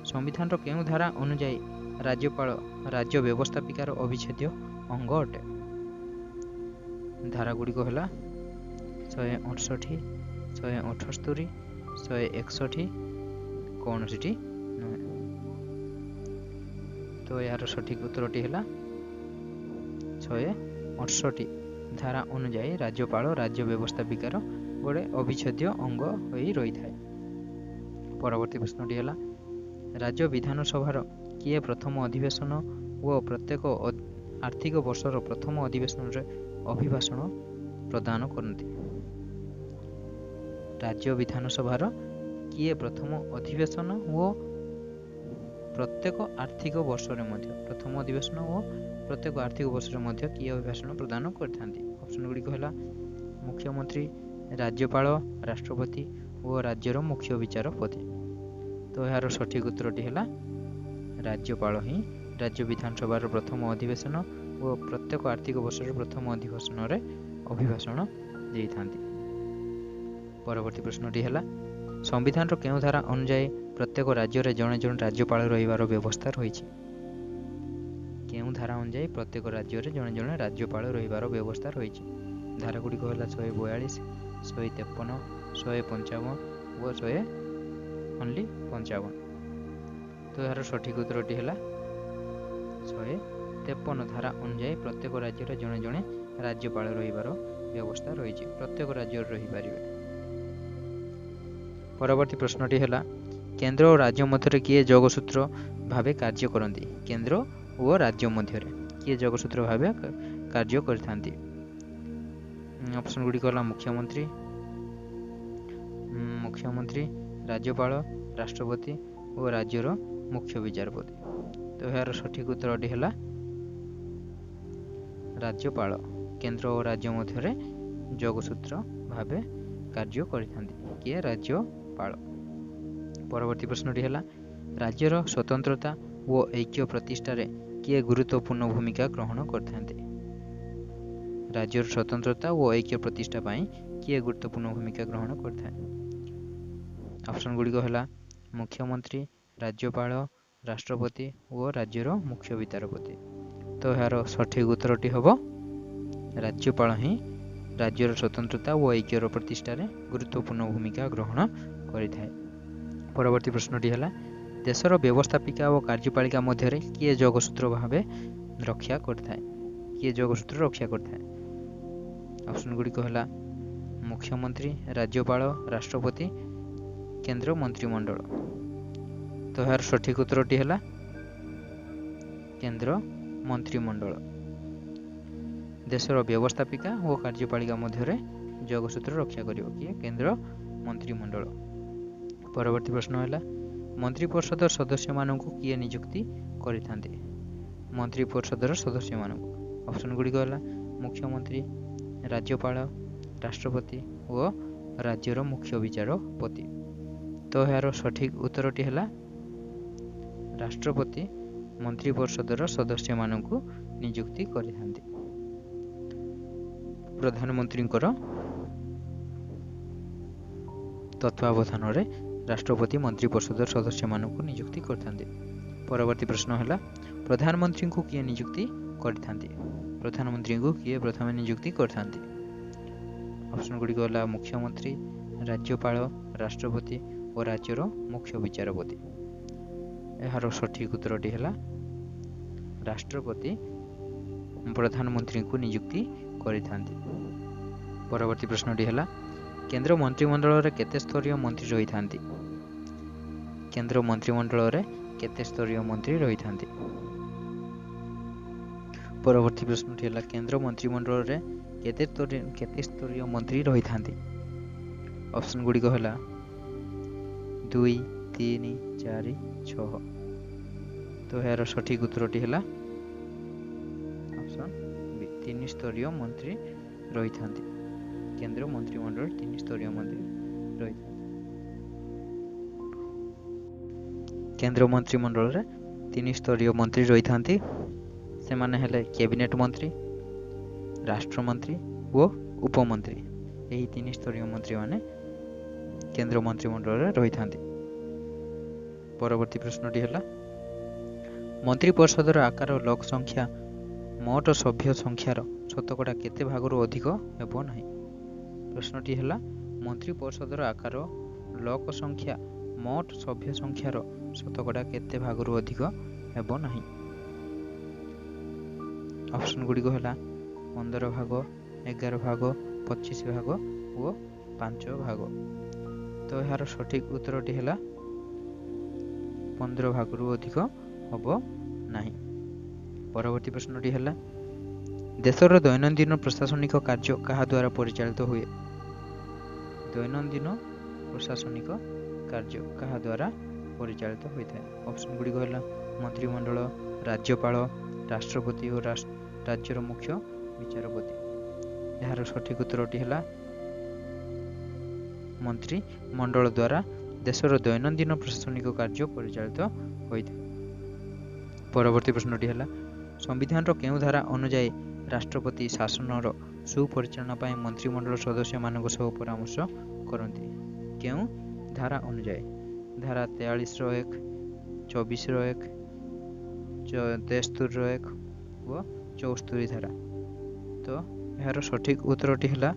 संविधान केउं धारा अनुଯାयी राज्यपाल राज्य व्यवस्थापिकार अविच्छेद्य अंग अटे। धारा गुड़िक है 168 178 161 कौन सीटी नुहे। तो यार सठिक उत्तरटी है 168 धारा अनुଯାयी राज्यपाल राज्य व्यवस्थापिकार गोटे अविच्छेद्य अंग हो रही है। परवर्ती प्रश्नटी है राज्य विधानसभार किए प्रथम अधिवेशन और प्रत्येक आर्थिक वर्षर प्रथम अधिवेशन अभिभाषण प्रदान करती। राज्य विधानसभार किए प्रथम अधिवेशन और प्रत्येक आर्थिक वर्ष प्रथम अधिवेशन और प्रत्येक आर्थिक वर्ष किए अभिभाषण प्रदान करते। ऑप्शन गुड़िक है मुख्यमंत्री, राज्यपाल, राष्ट्रपति और राज्यर मुख्य विचारपति। तो यार सठिक उत्तरटी है राज्यपाल ही राज्य विधानसभार प्रथम अधिवेशन और प्रत्येक आर्थिक वर्ष प्रथम अधिवेशन अभिभाषण देइथांती। परवर्ती प्रश्नटी है संविधान केउं धारा अनुଯାयी प्रत्येक राज्य रे जड़े जड़े राज्यपाल रहिबार व्यवस्था रही। केउं धारा अनुଯାयी प्रत्येक राज्य रे जड़े जड़े राज्यपाल रहिबार व्यवस्था रही। धारा गुड़िक है 142 153 155 और 155। तो यार सठिक उत्तरटी है 153 धारा अनुଯାयी प्रत्येक राज्य रे जड़े जड़े राज्यपाल रहिबार ବ୍ୟବସ୍ଥା ରହିଛି, ପ୍ରତ୍ୟେକ ରାଜ୍ୟରେ ରହିପାରିବେ। ପରବର୍ତ୍ତୀ ପ୍ରଶ୍ନଟି ହେଲା କେନ୍ଦ୍ର ଓ ରାଜ୍ୟ ମଧ୍ୟରେ କିଏ ଯୋଗସୂତ୍ର ଭାବେ କାର୍ଯ୍ୟ କରନ୍ତି? କେନ୍ଦ୍ର ଓ ରାଜ୍ୟ ମଧ୍ୟରେ କିଏ ଯୋଗସୂତ୍ର ଭାବେ କାର୍ଯ୍ୟ କରିଥାନ୍ତି? ଅପସନ୍ ଗୁଡ଼ିକ ହେଲା ମୁଖ୍ୟମନ୍ତ୍ରୀ, ରାଜ୍ୟପାଳ, ରାଷ୍ଟ୍ରପତି ଓ ରାଜ୍ୟର ମୁଖ୍ୟ ବିଚାରପତି। ତ ଏହାର ସଠିକ ଉତ୍ତରଟି ହେଲା ରାଜ୍ୟପାଳ କେନ୍ଦ୍ର ଓ ରାଜ୍ୟ ମଧ୍ୟରେ ଯୋଗସୂତ୍ର ଭାବେ କାର୍ଯ୍ୟ କରିଥାନ୍ତି। କିଏ? ରାଜ୍ୟପାଳ। ପରବର୍ତ୍ତୀ ପ୍ରଶ୍ନଟି ହେଲା ରାଜ୍ୟର ସ୍ୱତନ୍ତ୍ରତା ଓ ଐକ୍ୟ ପ୍ରତିଷ୍ଠାରେ କିଏ ଗୁରୁତ୍ୱପୂର୍ଣ୍ଣ ଭୂମିକା ଗ୍ରହଣ କରିଥାନ୍ତି? ରାଜ୍ୟର ସ୍ୱତନ୍ତ୍ରତା ଓ ଐକ୍ୟ ପ୍ରତିଷ୍ଠା ପାଇଁ କିଏ ଗୁରୁତ୍ୱପୂର୍ଣ୍ଣ ଭୂମିକା ଗ୍ରହଣ କରିଥାଏ? ଅପସନ୍ ଗୁଡ଼ିକ ହେଲା ମୁଖ୍ୟମନ୍ତ୍ରୀ, ରାଜ୍ୟପାଳ, ରାଷ୍ଟ୍ରପତି ଓ ରାଜ୍ୟର ମୁଖ୍ୟ ବିଚାରପତି। ତ ଏହାର ସଠିକ ଉତ୍ତରଟି ହେବ ରାଜ୍ୟପାଳ ହିଁ ରାଜ୍ୟର ସ୍ୱତନ୍ତ୍ରତା ଓ ଐକ୍ୟର ପ୍ରତିଷ୍ଠାରେ ଗୁରୁତ୍ୱପୂର୍ଣ୍ଣ ଭୂମିକା ଗ୍ରହଣ କରିଥାଏ। ପରବର୍ତ୍ତୀ ପ୍ରଶ୍ନଟି ହେଲା ଦେଶର ବ୍ୟବସ୍ଥାପିକା ଓ କାର୍ଯ୍ୟପାଳିକା ମଧ୍ୟରେ କିଏ ଯୋଗସୂତ୍ର ଭାବେ ରକ୍ଷା କରିଥାଏ? କିଏ ଯୋଗସୂତ୍ର ରକ୍ଷା କରିଥାଏ? ଅପସନ୍ ଗୁଡ଼ିକ ହେଲା ମୁଖ୍ୟମନ୍ତ୍ରୀ, ରାଜ୍ୟପାଳ, ରାଷ୍ଟ୍ରପତି, କେନ୍ଦ୍ର ମନ୍ତ୍ରିମଣ୍ଡଳ। ତ ଏହାର ସଠିକ ଉତ୍ତରଟି ହେଲା କେନ୍ଦ୍ର ମନ୍ତ୍ରିମଣ୍ଡଳ। ଦେଶର ବ୍ୟବସ୍ଥାପିକା ଓ କାର୍ଯ୍ୟପାଳିକା ମଧ୍ୟରେ ଯୋଗସୂତ୍ର ରକ୍ଷା କରିବ କିଏ? କେନ୍ଦ୍ର ମନ୍ତ୍ରିମଣ୍ଡଳ। ପରବର୍ତ୍ତୀ ପ୍ରଶ୍ନ ହେଲା ମନ୍ତ୍ରିପରିଷଦର ସଦସ୍ୟମାନଙ୍କୁ କିଏ ନିଯୁକ୍ତି କରିଥାନ୍ତି? ମନ୍ତ୍ରିପରିଷଦର ସଦସ୍ୟମାନଙ୍କୁ ଅପସନ୍ ଗୁଡ଼ିକ ହେଲା ମୁଖ୍ୟମନ୍ତ୍ରୀ, ରାଜ୍ୟପାଳ, ରାଷ୍ଟ୍ରପତି ଓ ରାଜ୍ୟର ମୁଖ୍ୟ ବିଚାରପତି। ତ ଏହାର ସଠିକ ଉତ୍ତରଟି ହେଲା ରାଷ୍ଟ୍ରପତି ମନ୍ତ୍ରିପରିଷଦର ସଦସ୍ୟମାନଙ୍କୁ ନିଯୁକ୍ତି କରିଥାନ୍ତି। ପ୍ରଧାନମନ୍ତ୍ରୀଙ୍କର ତତ୍ତ୍ୱାବଧାନରେ ରାଷ୍ଟ୍ରପତି ମନ୍ତ୍ରିପରିଷଦର ସଦସ୍ୟମାନଙ୍କୁ ନିଯୁକ୍ତି କରିଥାନ୍ତି। ପରବର୍ତ୍ତୀ ପ୍ରଶ୍ନ ହେଲା ପ୍ରଧାନମନ୍ତ୍ରୀଙ୍କୁ କିଏ ନିଯୁକ୍ତି କରିଥାନ୍ତି? ପ୍ରଧାନମନ୍ତ୍ରୀଙ୍କୁ କିଏ ପ୍ରଥମେ ନିଯୁକ୍ତି କରିଥାନ୍ତି? ଅପସନ୍ ଗୁଡ଼ିକ ହେଲା ମୁଖ୍ୟମନ୍ତ୍ରୀ, ରାଜ୍ୟପାଳ, ରାଷ୍ଟ୍ରପତି ଓ ରାଜ୍ୟର ମୁଖ୍ୟ ବିଚାରପତି। ଏହାର ସଠିକ ଉତ୍ତରଟି ହେଲା ରାଷ୍ଟ୍ରପତି ପ୍ରଧାନମନ୍ତ୍ରୀଙ୍କୁ ନିଯୁକ୍ତି କରିଥାନ୍ତି। ପରବର୍ତ୍ତୀ ପ୍ରଶ୍ନଟି ହେଲା କେନ୍ଦ୍ର ମନ୍ତ୍ରିମଣ୍ଡଳରେ କେତେ ସ୍ତରୀୟ ମନ୍ତ୍ରୀ ରହିଥାନ୍ତି? କେନ୍ଦ୍ର ମନ୍ତ୍ରିମଣ୍ଡଳରେ କେତେ ସ୍ତରୀୟ ମନ୍ତ୍ରୀ ରହିଥାନ୍ତି? ପରବର୍ତ୍ତୀ ପ୍ରଶ୍ନଟି ହେଲା କେନ୍ଦ୍ର ମନ୍ତ୍ରିମଣ୍ଡଳରେ କେତେ ସ୍ତରୀୟ ମନ୍ତ୍ରୀ ରହିଥାନ୍ତି? ଅପସନ୍ ଗୁଡ଼ିକ ହେଲା 2, 3, 4, 6। ତ ଏହାର ସଠିକ ଉତ୍ତରଟି ହେଲା ଅପସନ୍ ବି 3 ସ୍ତରୀୟ ମନ୍ତ୍ରୀ ରହିଥାନ୍ତି। କେନ୍ଦ୍ର ମନ୍ତ୍ରିମଣ୍ଡଳରେ 3 ସ୍ତରୀୟ ମନ୍ତ୍ରୀ ରହିଥାନ୍ତି। କେନ୍ଦ୍ର ମନ୍ତ୍ରିମଣ୍ଡଳରେ 3 ସ୍ତରୀୟ ମନ୍ତ୍ରୀ ରହିଥାନ୍ତି। ସେମାନେ ହେଲେ କ୍ୟାବିନେଟ ମନ୍ତ୍ରୀ, ରାଷ୍ଟ୍ରମନ୍ତ୍ରୀ ଓ ଉପମନ୍ତ୍ରୀ। ଏହି 3 ସ୍ତରୀୟ ମନ୍ତ୍ରୀମାନେ କେନ୍ଦ୍ର ମନ୍ତ୍ରିମଣ୍ଡଳରେ ରହିଥାନ୍ତି। ପରବର୍ତ୍ତୀ ପ୍ରଶ୍ନଟି ହେଲା ମନ୍ତ୍ରିପରିଷଦର ଆକାର ଲୋକ ସଂଖ୍ୟା ମୋଟ ସଭ୍ୟ ସଂଖ୍ୟାର ଶତକଡ଼ା କେତେ ଭାଗରୁ ଅଧିକ ହେବ ନାହିଁ? ପ୍ରଶ୍ନଟି ହେଲା ମନ୍ତ୍ରିପରିଷଦର ଆକାର ଲୋକ ସଂଖ୍ୟା ମୋଟ ସଭ୍ୟ ସଂଖ୍ୟାର ଶତକଡ଼ା କେତେ ଭାଗରୁ ଅଧିକ ହେବ ନାହିଁ? ଅପସନ୍ ଗୁଡ଼ିକ ହେଲା 15 ଭାଗ, 11 ଭାଗ, 25 ଭାଗ ଓ 5 ଭାଗ। ତ ଏହାର ସଠିକ ଉତ୍ତରଟି ହେଲା 15 ଭାଗରୁ ଅଧିକ ହେବ ନାହିଁ। ପରବର୍ତ୍ତୀ ପ୍ରଶ୍ନଟି ହେଲା ଦେଶର ଦୈନନ୍ଦିନ ପ୍ରଶାସନିକ କାର୍ଯ୍ୟ କାହା ଦ୍ୱାରା ପରିଚାଳିତ ହୁଏ? ଦୈନନ୍ଦିନ ପ୍ରଶାସନିକ କାର୍ଯ୍ୟ କାହା ଦ୍ୱାରା ପରିଚାଳିତ ହୋଇଥାଏ? ଅପସନ୍ ଗୁଡ଼ିକ ହେଲା ମନ୍ତ୍ରିମଣ୍ଡଳ, ରାଜ୍ୟପାଳ, ରାଷ୍ଟ୍ରପତି ଓ ରାଜ୍ୟର ମୁଖ୍ୟ ବିଚାରପତି। ଏହାର ସଠିକ ଉତ୍ତରଟି ହେଲା ମନ୍ତ୍ରିମଣ୍ଡଳ ଦ୍ୱାରା ଦେଶର ଦୈନନ୍ଦିନ ପ୍ରଶାସନିକ କାର୍ଯ୍ୟ ପରିଚାଳିତ ହୋଇଥାଏ। ପରବର୍ତ୍ତୀ ପ୍ରଶ୍ନଟି ହେଲା ସମ୍ବିଧାନର କେଉଁ ଧାରା ଅନୁଯାୟୀ ରାଷ୍ଟ୍ରପତି ଶାସନର ସୁପରିଚାଳନା ପାଇଁ ମନ୍ତ୍ରିମଣ୍ଡଳ ସଦସ୍ୟମାନଙ୍କ ସହ ପରାମର୍ଶ କରନ୍ତି? କେଉଁ ଧାରା ଅନୁଯାୟୀ? ଧାରା 43(1), 24(1), 73(1) ଓ 74 ଧାରା। ତ ଏହାର ସଠିକ ଉତ୍ତରଟି ହେଲା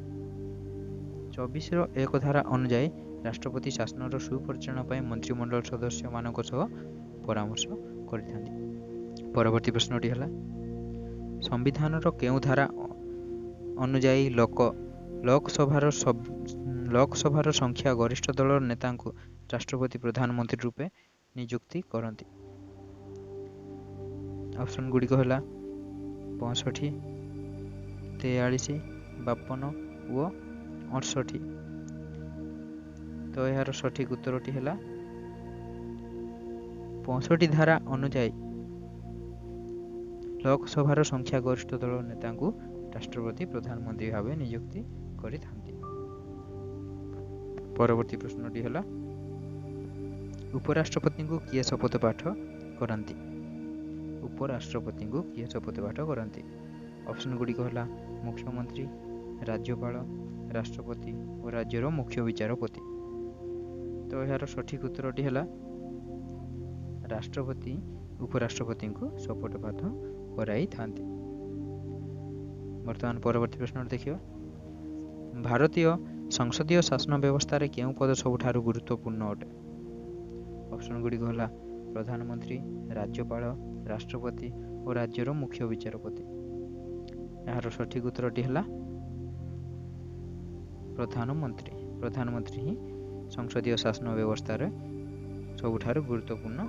24(1) ଧାରା ଅନୁଯାୟୀ ରାଷ୍ଟ୍ରପତି ଶାସନର ସୁପରିଚାଳନା ପାଇଁ ମନ୍ତ୍ରିମଣ୍ଡଳ ସଦସ୍ୟମାନଙ୍କ ସହ ପରାମର୍ଶ କରିଥାନ୍ତି। ପରବର୍ତ୍ତୀ ପ୍ରଶ୍ନଟି ହେଲା ସମ୍ବିଧାନର କେଉଁ ଧାରା ଅନୁଯାୟୀ ଲୋକ ଲୋକସଭାର ସଂଖ୍ୟା ଗରିଷ୍ଠ ଦଳର ନେତାଙ୍କୁ ରାଷ୍ଟ୍ରପତି ପ୍ରଧାନମନ୍ତ୍ରୀ ରୂପେ ନିଯୁକ୍ତି କରନ୍ତି। ଅପସନ୍ ଗୁଡ଼ିକ ହେଲା 65, 43, 52 ଓ 68। ତ ଏହାର ସଠିକ ଉତ୍ତରଟି ହେଲା 65 ଧାରା ଅନୁଯାୟୀ ଲୋକସଭାର ସଂଖ୍ୟା ଗରିଷ୍ଠ ଦଳର ନେତାଙ୍କୁ ରାଷ୍ଟ୍ରପତି ପ୍ରଧାନମନ୍ତ୍ରୀ ଭାବେ ନିଯୁକ୍ତି କରିଥାନ୍ତି। ପରବର୍ତ୍ତୀ ପ୍ରଶ୍ନଟି ହେଲା ଉପରାଷ୍ଟ୍ରପତିଙ୍କୁ କିଏ ଶପଥ ପାଠ କରାନ୍ତି? ଉପରାଷ୍ଟ୍ରପତିଙ୍କୁ କିଏ ଶପଥ ପାଠ କରାନ୍ତି? ଅପସନ୍ ଗୁଡ଼ିକ ହେଲା ମୁଖ୍ୟମନ୍ତ୍ରୀ, ରାଜ୍ୟପାଳ, ରାଷ୍ଟ୍ରପତି ଓ ରାଜ୍ୟର ମୁଖ୍ୟ ବିଚାରପତି। ତ ଏହାର ସଠିକ ଉତ୍ତରଟି ହେଲା ରାଷ୍ଟ୍ରପତି ଉପରାଷ୍ଟ୍ରପତିଙ୍କୁ ଶପଥ ପାଠ କରାଇଥାନ୍ତି। ବର୍ତ୍ତମାନ ପରବର୍ତ୍ତୀ ପ୍ରଶ୍ନଟି ଦେଖିବା। ଭାରତୀୟ ସଂସଦୀୟ ଶାସନ ବ୍ୟବସ୍ଥାରେ କେଉଁ ପଦ ସବୁଠାରୁ ଗୁରୁତ୍ୱପୂର୍ଣ୍ଣ ଅଟେ? ଅପସନ୍ ଗୁଡ଼ିକ ହେଲା ପ୍ରଧାନମନ୍ତ୍ରୀ, ରାଜ୍ୟପାଳ, ରାଷ୍ଟ୍ରପତି ଓ ରାଜ୍ୟର ମୁଖ୍ୟ ବିଚାରପତି। ଏହାର ସଠିକ ଉତ୍ତରଟି ହେଲା ପ୍ରଧାନମନ୍ତ୍ରୀ। ପ୍ରଧାନମନ୍ତ୍ରୀ ହିଁ ସଂସଦୀୟ ଶାସନ ବ୍ୟବସ୍ଥାରେ ସବୁଠାରୁ ଗୁରୁତ୍ୱପୂର୍ଣ୍ଣ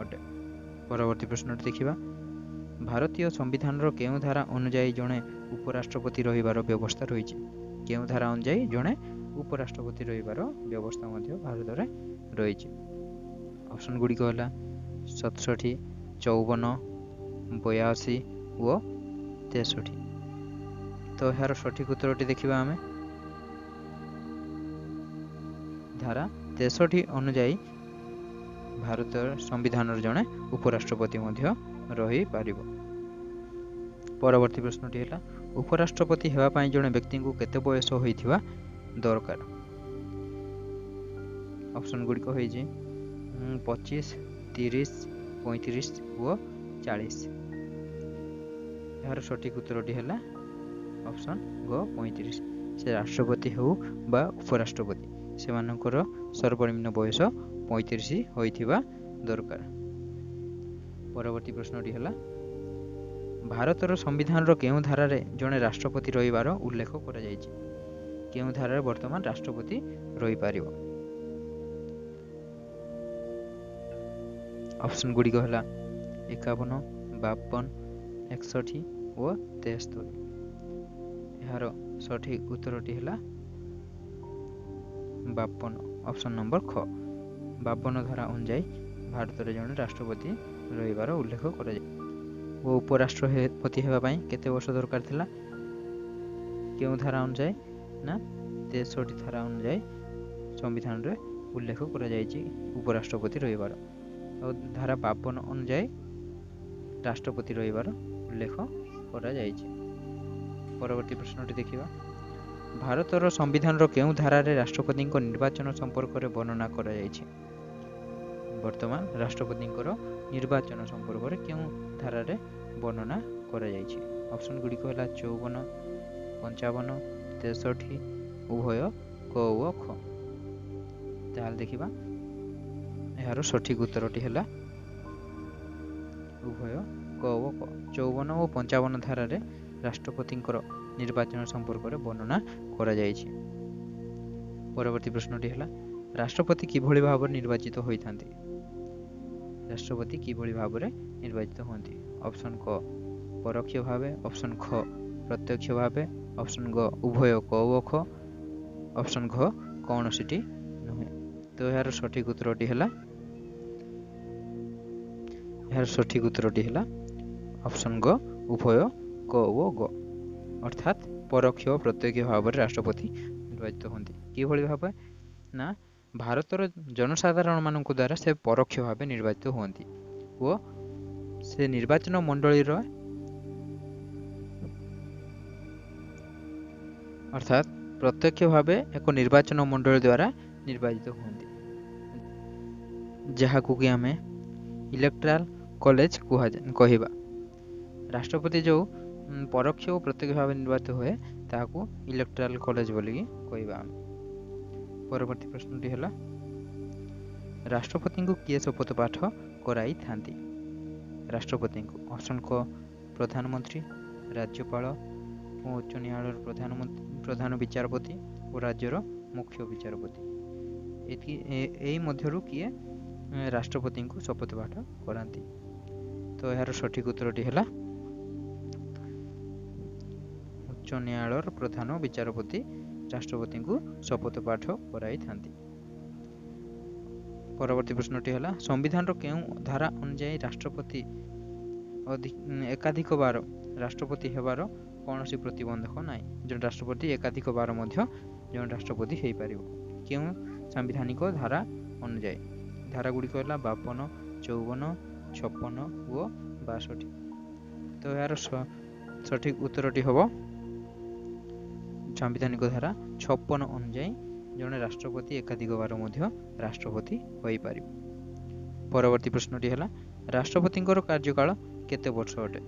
ଅଟେ। ପରବର୍ତ୍ତୀ ପ୍ରଶ୍ନଟି ଦେଖିବା। ଭାରତୀୟ ସମ୍ବିଧାନର କେଉଁ ଧାରା ଅନୁଯାୟୀ ଜଣେ ଉପରାଷ୍ଟ୍ରପତି ରହିବାର ବ୍ୟବସ୍ଥା ରହିଛି? କେଉଁ ଧାରା ଅନୁଯାୟୀ ଜଣେ ଉପରାଷ୍ଟ୍ରପତି ରହିବାର ବ୍ୟବସ୍ଥା ମଧ୍ୟ ଭାରତରେ ରହିଛି? ଅପସନ୍ ଗୁଡ଼ିକ ହେଲା 67, 54, 82 ଓ 63। ତ ଏହାର ସଠିକ ଉତ୍ତରଟି ଦେଖିବା ଆମେ। ଧାରା 63 ଅନୁଯାୟୀ ଭାରତର ସମ୍ବିଧାନର ଜଣେ ଉପରାଷ୍ଟ୍ରପତି ମଧ୍ୟ ରହିପାରିବ। ପରବର୍ତ୍ତୀ ପ୍ରଶ୍ନଟି ହେଲା ଉପରାଷ୍ଟ୍ରପତି ହେବା ପାଇଁ ଜଣେ ବ୍ୟକ୍ତିଙ୍କୁ କେତେ ବୟସ ହୋଇଥିବା ଦରକାର? ଅପସନ୍ ଗୁଡ଼ିକ ହୋଇଛି 25, 30, 35 ଓ 40। ଏହାର ସଠିକ ଉତ୍ତରଟି ହେଲା ଅପସନ୍ ଗ 35। ସେ ରାଷ୍ଟ୍ରପତି ହେଉ ବା ଉପରାଷ୍ଟ୍ରପତି ସେମାନଙ୍କର ସର୍ବନିମ୍ନ ବୟସ 35 ହୋଇଥିବା ଦରକାର। ପରବର୍ତ୍ତୀ ପ୍ରଶ୍ନଟି ହେଲା ଭାରତର ସମ୍ବିଧାନର କେଉଁ ଧାରାରେ ଜଣେ ରାଷ୍ଟ୍ରପତି ରହିବାର ଉଲ୍ଲେଖ କରାଯାଇଛି? କେଉଁ ଧାରାରେ ବର୍ତ୍ତମାନ ରାଷ୍ଟ୍ରପତି ରହିପାରିବ? ଅପସନ୍ ଗୁଡ଼ିକ ହେଲା 51, 52, 61 ଓ 73। ଏହାର ସଠିକ ଉତ୍ତରଟି ହେଲା 52। ଅପସନ୍ ନମ୍ବର ଖ 52 ଧାରା ଅନୁଯାୟୀ ଭାରତରେ ଜଣେ ରାଷ୍ଟ୍ରପତି ରହିବାର ଉଲ୍ଲେଖ କରାଯାଏ। ଓ ଉପରାଷ୍ଟ୍ରପତି ହେବା ପାଇଁ କେତେ ବର୍ଷ ଦରକାର ଥିଲା? କେଉଁ ଧାରା ଅନୁଯାୟୀ? ନା 63 ଧାରା ଅନୁଯାୟୀ ସମ୍ବିଧାନରେ ଉଲ୍ଲେଖ କରାଯାଇଛି ଉପରାଷ୍ଟ୍ରପତି ରହିବାର। ଆଉ ଧାରା 52 ଅନୁଯାୟୀ ରାଷ୍ଟ୍ରପତି ରହିବାର ଉଲ୍ଲେଖ କରାଯାଇଛି। ପରବର୍ତ୍ତୀ ପ୍ରଶ୍ନଟି ଦେଖିବା। ଭାରତର ସମ୍ବିଧାନର କେଉଁ ଧାରାରେ ରାଷ୍ଟ୍ରପତିଙ୍କ ନିର୍ବାଚନ ସମ୍ପର୍କରେ ବର୍ଣ୍ଣନା କରାଯାଇଛି? ବର୍ତ୍ତମାନ ରାଷ୍ଟ୍ରପତିଙ୍କର ନିର୍ବାଚନ ସମ୍ପର୍କରେ କେଉଁ ଧାରାରେ ବର୍ଣ୍ଣନା କରାଯାଇଛି? ଅପସନ୍ ଗୁଡ଼ିକ ହେଲା 54, 55, 63, ଉଭୟ କ ଓ ଖ। ତାହେଲେ ଦେଖିବା ଏହାର ସଠିକ ଉତ୍ତରଟି ହେଲା ଉଭୟ କ ଓ କ। 54 ଓ 55 ଧାରାରେ ରାଷ୍ଟ୍ରପତିଙ୍କର ନିର୍ବାଚନ ସମ୍ପର୍କରେ ବର୍ଣ୍ଣନା କରାଯାଇଛି। ପରବର୍ତ୍ତୀ ପ୍ରଶ୍ନଟି ହେଲା ରାଷ୍ଟ୍ରପତି କିଭଳି ଭାବରେ ନିର୍ବାଚିତ ହୋଇଥାନ୍ତି? ରାଷ୍ଟ୍ରପତି କିଭଳି ଭାବରେ ନିର୍ବାଚିତ ହୁଅନ୍ତି? ଅପସନ୍ କ ପରୋକ୍ଷ ଭାବେ, ଅପସନ୍ ଖ ପ୍ରତ୍ୟକ୍ଷ ଭାବେ, ଅପସନ୍ ଗ ଉଭୟ କ ଓ ଖ, ଅପସନ୍ ଘ କୌଣସିଟି ନୁହେଁ। ତ ଏହାର ସଠିକ ଉତ୍ତରଟି ହେଲା ଅପସନ୍ ଗ ଉଭୟ କ ଓ ଗ। ଅର୍ଥାତ୍ ପରୋକ୍ଷ ଓ ପ୍ରତ୍ୟକ୍ଷ ଭାବରେ ରାଷ୍ଟ୍ରପତି ନିର୍ବାଚିତ ହୁଅନ୍ତି। କିଭଳି ଭାବେ? ନା ଭାରତର ଜନସାଧାରଣମାନଙ୍କ ଦ୍ୱାରା ସେ ପରୋକ୍ଷ ଭାବେ ନିର୍ବାଚିତ ହୁଅନ୍ତି ଓ ସେ ନିର୍ବାଚନ ମଣ୍ଡଳୀର ଅର୍ଥାତ୍ ପ୍ରତ୍ୟକ୍ଷ ଭାବେ ଏକ ନିର୍ବାଚନ ମଣ୍ଡଳୀ ଦ୍ୱାରା ନିର୍ବାଚିତ ହୁଅନ୍ତି, ଯାହାକୁ କି ଆମେ ଇଲେକ୍ଟ୍ରାଲ କଲେଜ କହିବା। ରାଷ୍ଟ୍ରପତି ଯେଉଁ ପରୋକ୍ଷ ଓ ପ୍ରତ୍ୟକ୍ଷ ଭାବେ ନିର୍ବାଚିତ ହୁଏ ତାହାକୁ ଇଲେକ୍ଟ୍ରାଲ କଲେଜ ବୋଲିକି କହିବା ଆମେ। ପରବର୍ତ୍ତୀ ପ୍ରଶ୍ନଟି ହେଲା ରାଷ୍ଟ୍ରପତିଙ୍କୁ କିଏ ଶପଥ ପାଠ କରାଇଥାନ୍ତି? ରାଷ୍ଟ୍ରପତିଙ୍କୁ ଅପସନ୍ କ ପ୍ରଧାନମନ୍ତ୍ରୀ, ରାଜ୍ୟପାଳ ଓ ଉଚ୍ଚ ନ୍ୟାୟାଳୟର प्रधान विचारपति और राज्यर मुख्य विचारपति एई मध्यरु किए राष्ट्रपति को शपथ पाठ कराती। तो यार सठिक उत्तरटी है उच्च न्यायालय प्रधान विचारपति राष्ट्रपति को शपथ पाठ कराई थांती। परवर्ती प्रश्नटी है संविधान केउं धारा अनुसार राष्ट्रपति एकाधिक बार राष्ट्रपति हेबार कौन सी प्रतिबंधक ना जो राष्ट्रपति एकाधिक बार जो राष्ट्रपति हो पार क्यों सांविधानिक धारा अनुसार धारा गुड़िक है 52, 54, 56 और 62। तो यार सठिक उत्तरटी हम सांविधानिक धारा 56 अनुसार जड़े राष्ट्रपति एकाधिक बार राष्ट्रपति हो पार। परवर्ती प्रश्नटी है राष्ट्रपति कार्यकाल केते वर्ष अटे।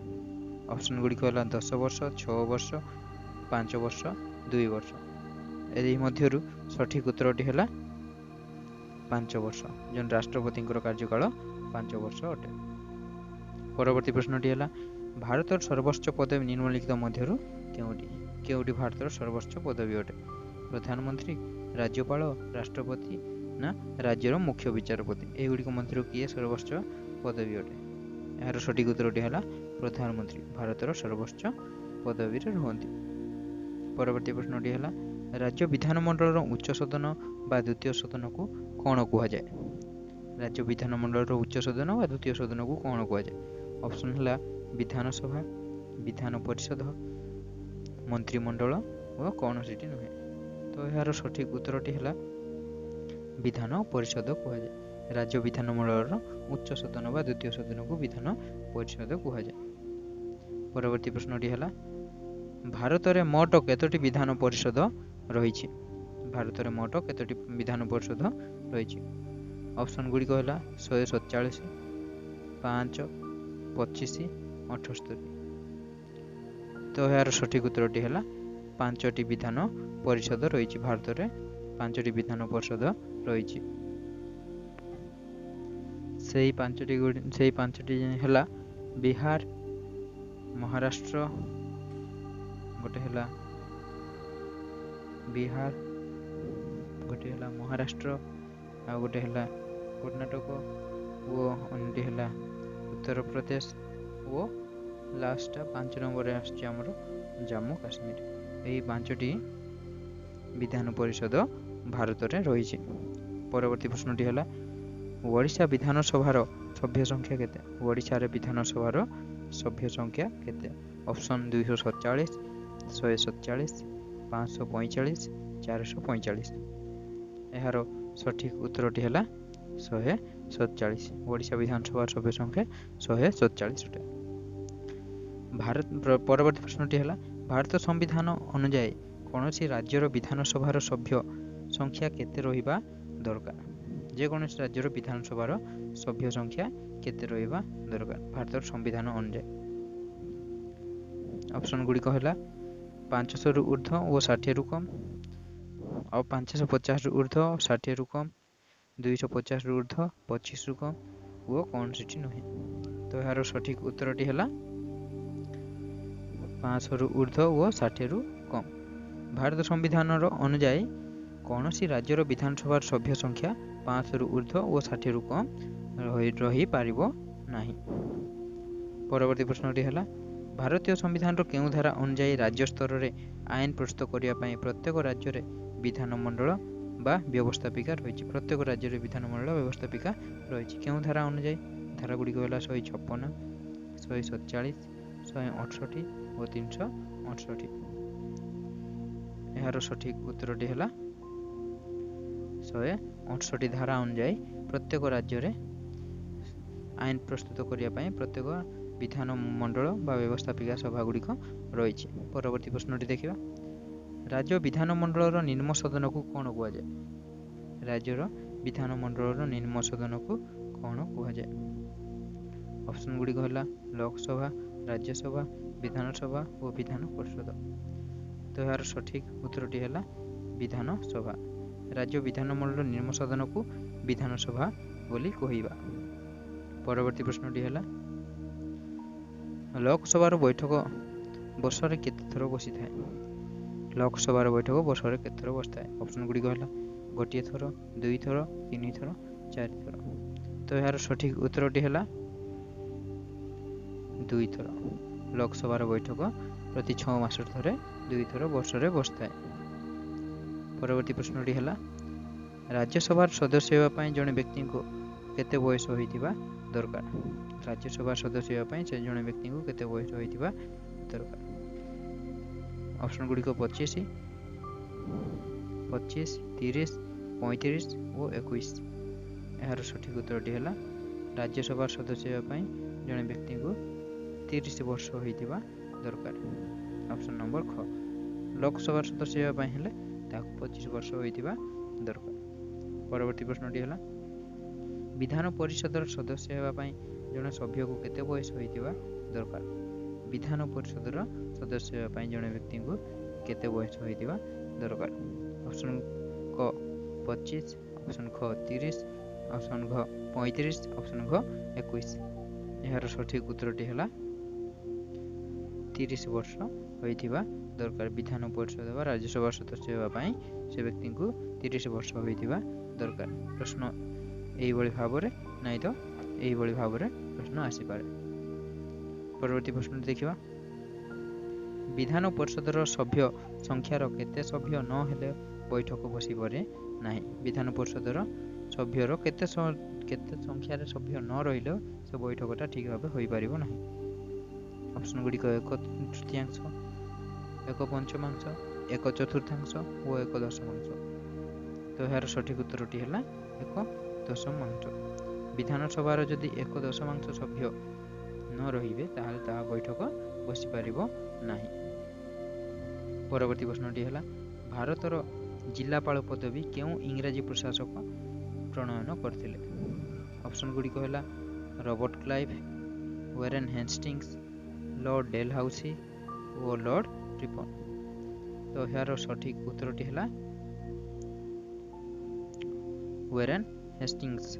ऑप्शन गुड़िक है 10 वर्ष, 6 वर्ष, 5 वर्ष, 2 वर्ष। एही मध्यरु सठिक उत्तरटी है 5 वर्ष जो राष्ट्रपति कार्यकाल 5 वर्ष अटे। परवर्ती प्रश्नटी है भारत सर्वोच्च पदवी निम्नलिखित मध्यरु केउटी भारत सर्वोच्च पदवी अटे। प्रधानमंत्री, राज्यपाल, राष्ट्रपति ना राज्यर मुख्य विचारपति एगुड़िक मध्य किए सर्वोच्च पदवी अटे। यार सठिक उत्तरटी है प्रधानमंत्री भारतर सर्वोच्च पदवी रहती। परवर्ती प्रश्नटी है राज्य विधानमंडल उच्च सदन बा द्वितीय सदन को कौन कहुए। राज्य विधानमंडल उच्च सदन बा द्वितीय सदन को कौन कहुए। ऑप्शन है विधानसभा, विधान परिषद, मंत्रिमंडल और कौन सीटी नुहे। तो यार सठिक उत्तरटी है विधान परिषद कहुए। राज्य विधानमंडल उच्च सदन बा द्वितीय सदन को विधान परिषद कहुए। परवर्ती प्रश्नटी है भारत में मोट केतोटी विधान परिषद रही। भारत में मोट केतोटी विधान परिषद रही। ऑप्शन गुड़िक है 147, 5, 25, 78। तो यार सठिक उत्तरटी है 5टी विधान परिषद रही। भारत में 5टी विधान परिषद रही। से 5टी है बिहार, महाराष्ट्र, गोटे है बिहार, गोटे है महाराष्ट्र, आ गोटे है कर्णाटक वो अन्यटी है उत्तर प्रदेश वो लास्ट 5 नंबर आमर जम्मू काश्मीर। यही 5टी विधान परिषद भारत में रही। परवर्ती प्रश्नटी है ओडिशा विधानसभार सभ्य संख्या केते। ओडिशा रे विधानसभार सभ्य संख्या केते। ऑप्शन 247, 147, 545, 445। यार सठिक उत्तरटी है 147। ओडिशा विधानसभा सभ्य संख्या 147 अटे। भारत परवर्ती प्रश्नटी है भारत संविधान अनुसार कौन सी राज्यर विधानसभार सभ्य संख्या केते रहिबा दरकार। जेकोसी राज्यर विधानसभार सभ्य संख्या केते रहिबा दरकार भारत संविधान अनुसार। ऑप्शन गुड़िक है 500 रु ऊर्ध्व और 60 रु कम, और 550 रु ऊर्ध्व 60 रु कम, 250 रु ऊर्ध्व 25 रु कम वो कौन सीटी नुहे। तो यार सठिक उत्तरटी है 500 रु ऊर्ध्व और 60 रु कम। भारत संविधान अनुसार कौन सी राज्यर विधानसभा सभ्य संख्या 500 रु ऊर्ध्व और 60 रु कम रही पारिबो नाही। परवर्ती प्रश्नटी है भारतीय संविधान केउं धारा अनुसार राज्य स्तर में आईन प्रस्तुत करने प्रत्येक राज्य में विधानमंडल बा व्यवस्थापिका रही। प्रत्येक राज्य में विधानमंडल व्यवस्थापिका रही। केउं धारा अनुसार धारा गुड़िक है 156, 147, 168 और 368। यार सठिक उत्तरटी है 168 धारा अनुसार प्रत्येक राज्य में आईन प्रस्तुत करने प्रत्येक विधानमंडल बा व्यवस्थापिका सभा गुड़िक रही। परवर्ती प्रश्नटी देखिए राज्य विधानमंडल निम्न सदन को कौन कहुए। राज्यर विधानमंडल निम्न सदन को कौन कहुए। ऑप्शन गुड़िक है लोकसभा, राज्यसभा, विधानसभा और विधान परिषद। तो यार सठिक उत्तरटी है विधानसभा। राज्य विधानमंडल निम्न सदन को विधानसभा बोली कहवा। परवर्ती प्रश्नटी है लोकसभार बैठक वर्ष रे केते थर बसी थाए। ଲୋକସଭାର ବୈଠକ ବର୍ଷରେ କେତେ ଥର ବସିଥାଏ? ଅପସନ୍ ଗୁଡ଼ିକ ହେଲା ଗୋଟିଏ ଥର, 2 ଥର, 3 ଥର, 4 ଥର। ତ ଏହାର ସଠିକ ଉତ୍ତରଟି ହେଲା 2 ଥର। ଲୋକସଭାର ବୈଠକ ପ୍ରତି 6 ମାସରେ ଥରେ 2 ଥର ବର୍ଷରେ ବସିଥାଏ। ପରବର୍ତ୍ତୀ ପ୍ରଶ୍ନଟି ହେଲା ରାଜ୍ୟସଭାର ସଦସ୍ୟ ହେବା ପାଇଁ ଜଣେ ବ୍ୟକ୍ତିଙ୍କୁ କେତେ ବୟସ ହୋଇଥିବା ଦରକାର? ରାଜ୍ୟସଭାର ସଦସ୍ୟ ହେବା ପାଇଁ ଜଣେ ବ୍ୟକ୍ତିଙ୍କୁ କେତେ ବୟସ ହୋଇଥିବା ଦରକାର? ଅପସନ୍ ଗୁଡ଼ିକ 25, 30, 35 ଓ 21। ଏହାର ସଠିକ ଉତ୍ତରଟି ହେଲା ରାଜ୍ୟସଭାର ସଦସ୍ୟ ହେବା ପାଇଁ ଜଣେ ବ୍ୟକ୍ତିଙ୍କୁ 30 ବର୍ଷ ହୋଇଥିବା ଦରକାର। ଅପସନ୍ ନମ୍ବର ଖ। ଲୋକସଭାର ସଦସ୍ୟ ହେବା ପାଇଁ ହେଲେ ତାକୁ 25 ବର୍ଷ ହୋଇଥିବା ଦରକାର। ପରବର୍ତ୍ତୀ ପ୍ରଶ୍ନଟି ହେଲା ବିଧାନ ପରିଷଦର ସଦସ୍ୟ ହେବା ପାଇଁ ଜଣେ ସଭ୍ୟକୁ କେତେ ବୟସ ହୋଇଥିବା ଦରକାର? ବିଧାନ ପରିଷଦର ସଦସ୍ୟ ହେବା ପାଇଁ ଜଣେ ବ୍ୟକ୍ତିଙ୍କୁ କେତେ ବୟସ ହୋଇଥିବା ଦରକାର? ଅପସନ୍ କ 25, ଅପସନ୍ ଖ 30, ଅପସନ୍ ଘ 35, ଅପସନ୍ ଘ 21। ଏହାର ସଠିକ ଉତ୍ତରଟି ହେଲା 30 ବର୍ଷ ହୋଇଥିବା ଦରକାର। ବିଧାନ ପରିଷଦ ବା ରାଜ୍ୟସଭା ସଦସ୍ୟ ହେବା ପାଇଁ ସେ ବ୍ୟକ୍ତିଙ୍କୁ 30 ବର୍ଷ ହୋଇଥିବା ଦରକାର। ପ୍ରଶ୍ନ ଏଇଭଳି ଭାବରେ ନାଇଁ ତ ଏଇଭଳି ଭାବରେ ପ୍ରଶ୍ନ ଆସିପାରେ। ପରବର୍ତ୍ତୀ ପ୍ରଶ୍ନଟି ଦେଖିବା ବିଧାନ ପରିଷଦର ସଭ୍ୟ ସଂଖ୍ୟାର କେତେ ସଭ୍ୟ ନ ହେଲେ ବୈଠକ ବସିପାରେ ନାହିଁ? ବିଧାନ ପରିଷଦର ସଭ୍ୟର କେତେ ସଂଖ୍ୟାରେ ସଭ୍ୟ ନ ରହିଲେ ସେ ବୈଠକଟା ଠିକ ଭାବେ ହୋଇପାରିବ ନାହିଁ। ଅପସନ୍ ଗୁଡ଼ିକ 1/3, 1/5, 1/4 ଓ 1/10। ତ ଏହାର ସଠିକ ଉତ୍ତରଟି ହେଲା 1/10। ବିଧାନସଭାର ଯଦି 1/10 ସଭ୍ୟ ନ ରହିବେ ତାହେଲେ ତାହା ବୈଠକ ବସିପାରିବ ନାହିଁ। ପରବର୍ତ୍ତୀ ପ୍ରଶ୍ନଟି ହେଲା ଭାରତର ଜିଲ୍ଲାପାଳ ପଦବୀ କେଉଁ ଇଂରାଜୀ ପ୍ରଶାସକ ପ୍ରଣୟନ କରିଥିଲେ? ଅପସନ୍ ଗୁଡ଼ିକ ହେଲା Robert Clive, Warren Hastings, Lord Dalhousie ଓ ଲର୍ଡ ରିପନ୍। ତ ଏହାର ସଠିକ ଉତ୍ତରଟି ହେଲା ୱାରେନ୍ ହେଷ୍ଟିଙ୍ଗସ୍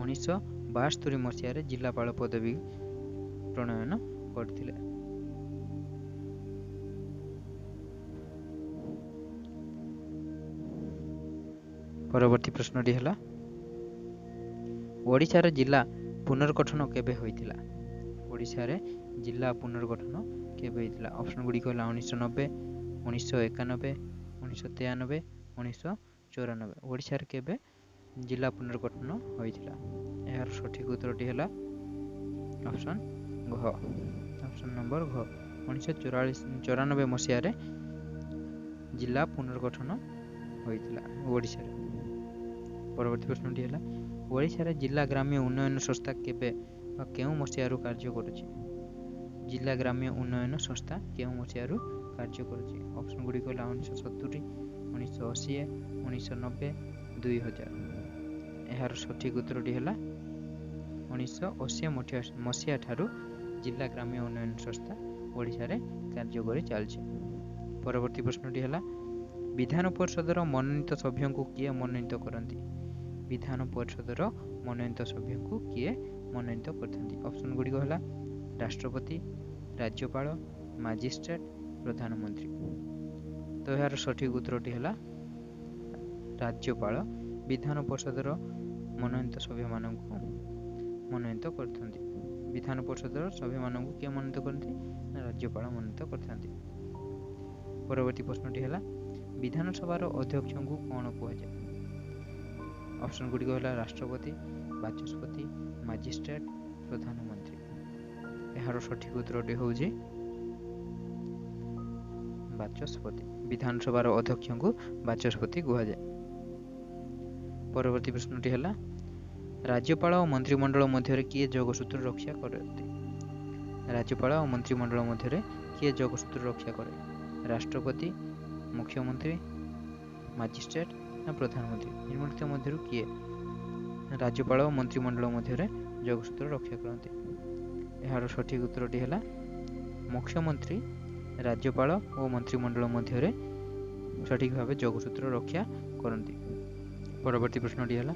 1972 ମସିହାରେ ଜିଲ୍ଲାପାଳ ପଦବୀ ପ୍ରଣୟନ କରିଥିଲେ। ପରବର୍ତ୍ତୀ ପ୍ରଶ୍ନଟି ହେଲା ଓଡ଼ିଶାର ଜିଲ୍ଲା ପୁନର୍ଗଠନ କେବେ ହୋଇଥିଲା? ଓଡ଼ିଶାରେ ଜିଲ୍ଲା ପୁନର୍ଗଠନ କେବେ ହୋଇଥିଲା? ଅପସନ୍ ଗୁଡ଼ିକ ହେଲା 1990, 1991, 1993, 1994। ଓଡ଼ିଶାରେ କେବେ ଜିଲ୍ଲା ପୁନର୍ଗଠନ ହୋଇଥିଲା? ଏହାର ସଠିକ ଉତ୍ତରଟି ହେଲା ଅପସନ୍ ଘ। ଅପସନ୍ ନମ୍ବର ଘ 1994 ମସିହାରେ ଜିଲ୍ଲା ପୁନର୍ଗଠନ ହୋଇଥିଲା ଓଡ଼ିଶାରେ। ପରବର୍ତ୍ତୀ ପ୍ରଶ୍ନଟି ହେଲା ଓଡ଼ିଶାରେ ଜିଲ୍ଲା ଗ୍ରାମ୍ୟ ଉନ୍ନୟନ ସଂସ୍ଥା କେବେ ବା କେଉଁ ମସିହାରୁ କାର୍ଯ୍ୟ କରୁଛି? ଜିଲ୍ଲା ଗ୍ରାମ୍ୟ ଉନ୍ନୟନ ସଂସ୍ଥା କେଉଁ ମସିହାରୁ କାର୍ଯ୍ୟ କରୁଛି? ଅପସନ୍ ଗୁଡ଼ିକ ହେଲା 1970, 1980, 1990, 2000। ଏହାର ସଠିକ ଉତ୍ତରଟି ହେଲା 1980 ମସିହା ଠାରୁ ଜିଲ୍ଲା ଗ୍ରାମ୍ୟ ଉନ୍ନୟନ ସଂସ୍ଥା ଓଡ଼ିଶାରେ କାର୍ଯ୍ୟ କରି ଚାଲିଛି। ପରବର୍ତ୍ତୀ ପ୍ରଶ୍ନଟି ହେଲା ବିଧାନ ପରିଷଦର ମନୋନୀତ ସଭ୍ୟଙ୍କୁ କିଏ ମନୋନୀତ କରନ୍ତି? ବିଧାନ ପରିଷଦର ମନୋନୀତ ସଭ୍ୟଙ୍କୁ କିଏ ମନୋନୀତ କରିଥାନ୍ତି? ଅପସନ୍ ଗୁଡ଼ିକ ହେଲା ରାଷ୍ଟ୍ରପତି, ରାଜ୍ୟପାଳ, ମାଜିଷ୍ଟ୍ରେଟ, ପ୍ରଧାନମନ୍ତ୍ରୀ। ତ ଏହାର ସଠିକ ଉତ୍ତରଟି ହେଲା ରାଜ୍ୟପାଳ ବିଧାନ ପରିଷଦର ମନୋନୀତ ସଭ୍ୟମାନଙ୍କୁ ମନୋନୀତ କରିଥାନ୍ତି। ବିଧାନ ପରିଷଦର ସଭ୍ୟମାନଙ୍କୁ କିଏ ମନୋନୀତ କରନ୍ତି? ରାଜ୍ୟପାଳ ମନୋନୀତ କରିଥାନ୍ତି। ପରବର୍ତ୍ତୀ ପ୍ରଶ୍ନଟି ହେଲା ବିଧାନସଭାର ଅଧ୍ୟକ୍ଷଙ୍କୁ କ'ଣ କୁହାଯାଏ? ଅପସନ୍ ଗୁଡ଼ିକ ହେଲା ରାଷ୍ଟ୍ରପତି, ବାଚସ୍ପତି, ମାଜିଷ୍ଟ୍ରେଟ, ପ୍ରଧାନମନ୍ତ୍ରୀ। ଏହାର ସଠିକ ଉତ୍ତରଟି ହେଉଛି ବାଚସ୍ପତି। ବିଧାନସଭାର ଅଧ୍ୟକ୍ଷଙ୍କୁ ବାଚସ୍ପତି କୁହାଯାଏ। ପରବର୍ତ୍ତୀ ପ୍ରଶ୍ନଟି ହେଲା ରାଜ୍ୟପାଳ ଓ ମନ୍ତ୍ରିମଣ୍ଡଳ ମଧ୍ୟରେ କିଏ ଯୋଗସୂତ୍ର ରକ୍ଷା କରନ୍ତି? ରାଜ୍ୟପାଳ ଓ ମନ୍ତ୍ରିମଣ୍ଡଳ ମଧ୍ୟରେ କିଏ ଯୋଗସୂତ୍ର ରକ୍ଷା କରେ? ରାଷ୍ଟ୍ରପତି, ମୁଖ୍ୟମନ୍ତ୍ରୀ, ମାଜିଷ୍ଟ୍ରେଟ ନା ପ୍ରଧାନମନ୍ତ୍ରୀ? ନିମ୍ନଲିଖିତ ମଧ୍ୟରୁ କିଏ ରାଜ୍ୟପାଳ ଓ ମନ୍ତ୍ରିମଣ୍ଡଳ ମଧ୍ୟରେ ଯୋଗସୂତ୍ର ରକ୍ଷା କରନ୍ତି? ଏହାର ସଠିକ ଉତ୍ତରଟି ହେଲା ମୁଖ୍ୟମନ୍ତ୍ରୀ ରାଜ୍ୟପାଳ ଓ ମନ୍ତ୍ରିମଣ୍ଡଳ ମଧ୍ୟରେ ସଠିକ ଭାବେ ଯୋଗସୂତ୍ର ରକ୍ଷା କରନ୍ତି। ପରବର୍ତ୍ତୀ ପ୍ରଶ୍ନଟି ହେଲା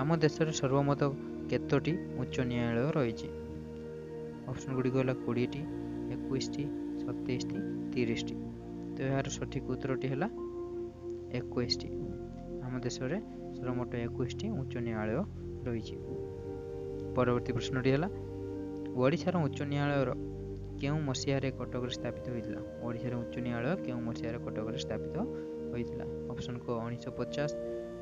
ଆମ ଦେଶରେ ସର୍ବମୋଟ କେତୋଟି ଉଚ୍ଚ ନ୍ୟାୟାଳୟ ରହିଛି? ଅପସନ୍ ଗୁଡ଼ିକ ହେଲା 20ଟି, 21ଟି, 27ଟି, 30ଟି। ତ तो यार सठिक उत्तरटी है 21टी। आम देश में सर्वमोट 21टी उच्च न्यायालय रही। परवर्ती प्रश्नटी है ओडिशार उच्च न्यायालय क्यों मसीह कटक स्थापित होता। ओडिशार उच्च न्यायालय क्यों मसीह कटक स्थापित होता। ऑप्शन को 1950,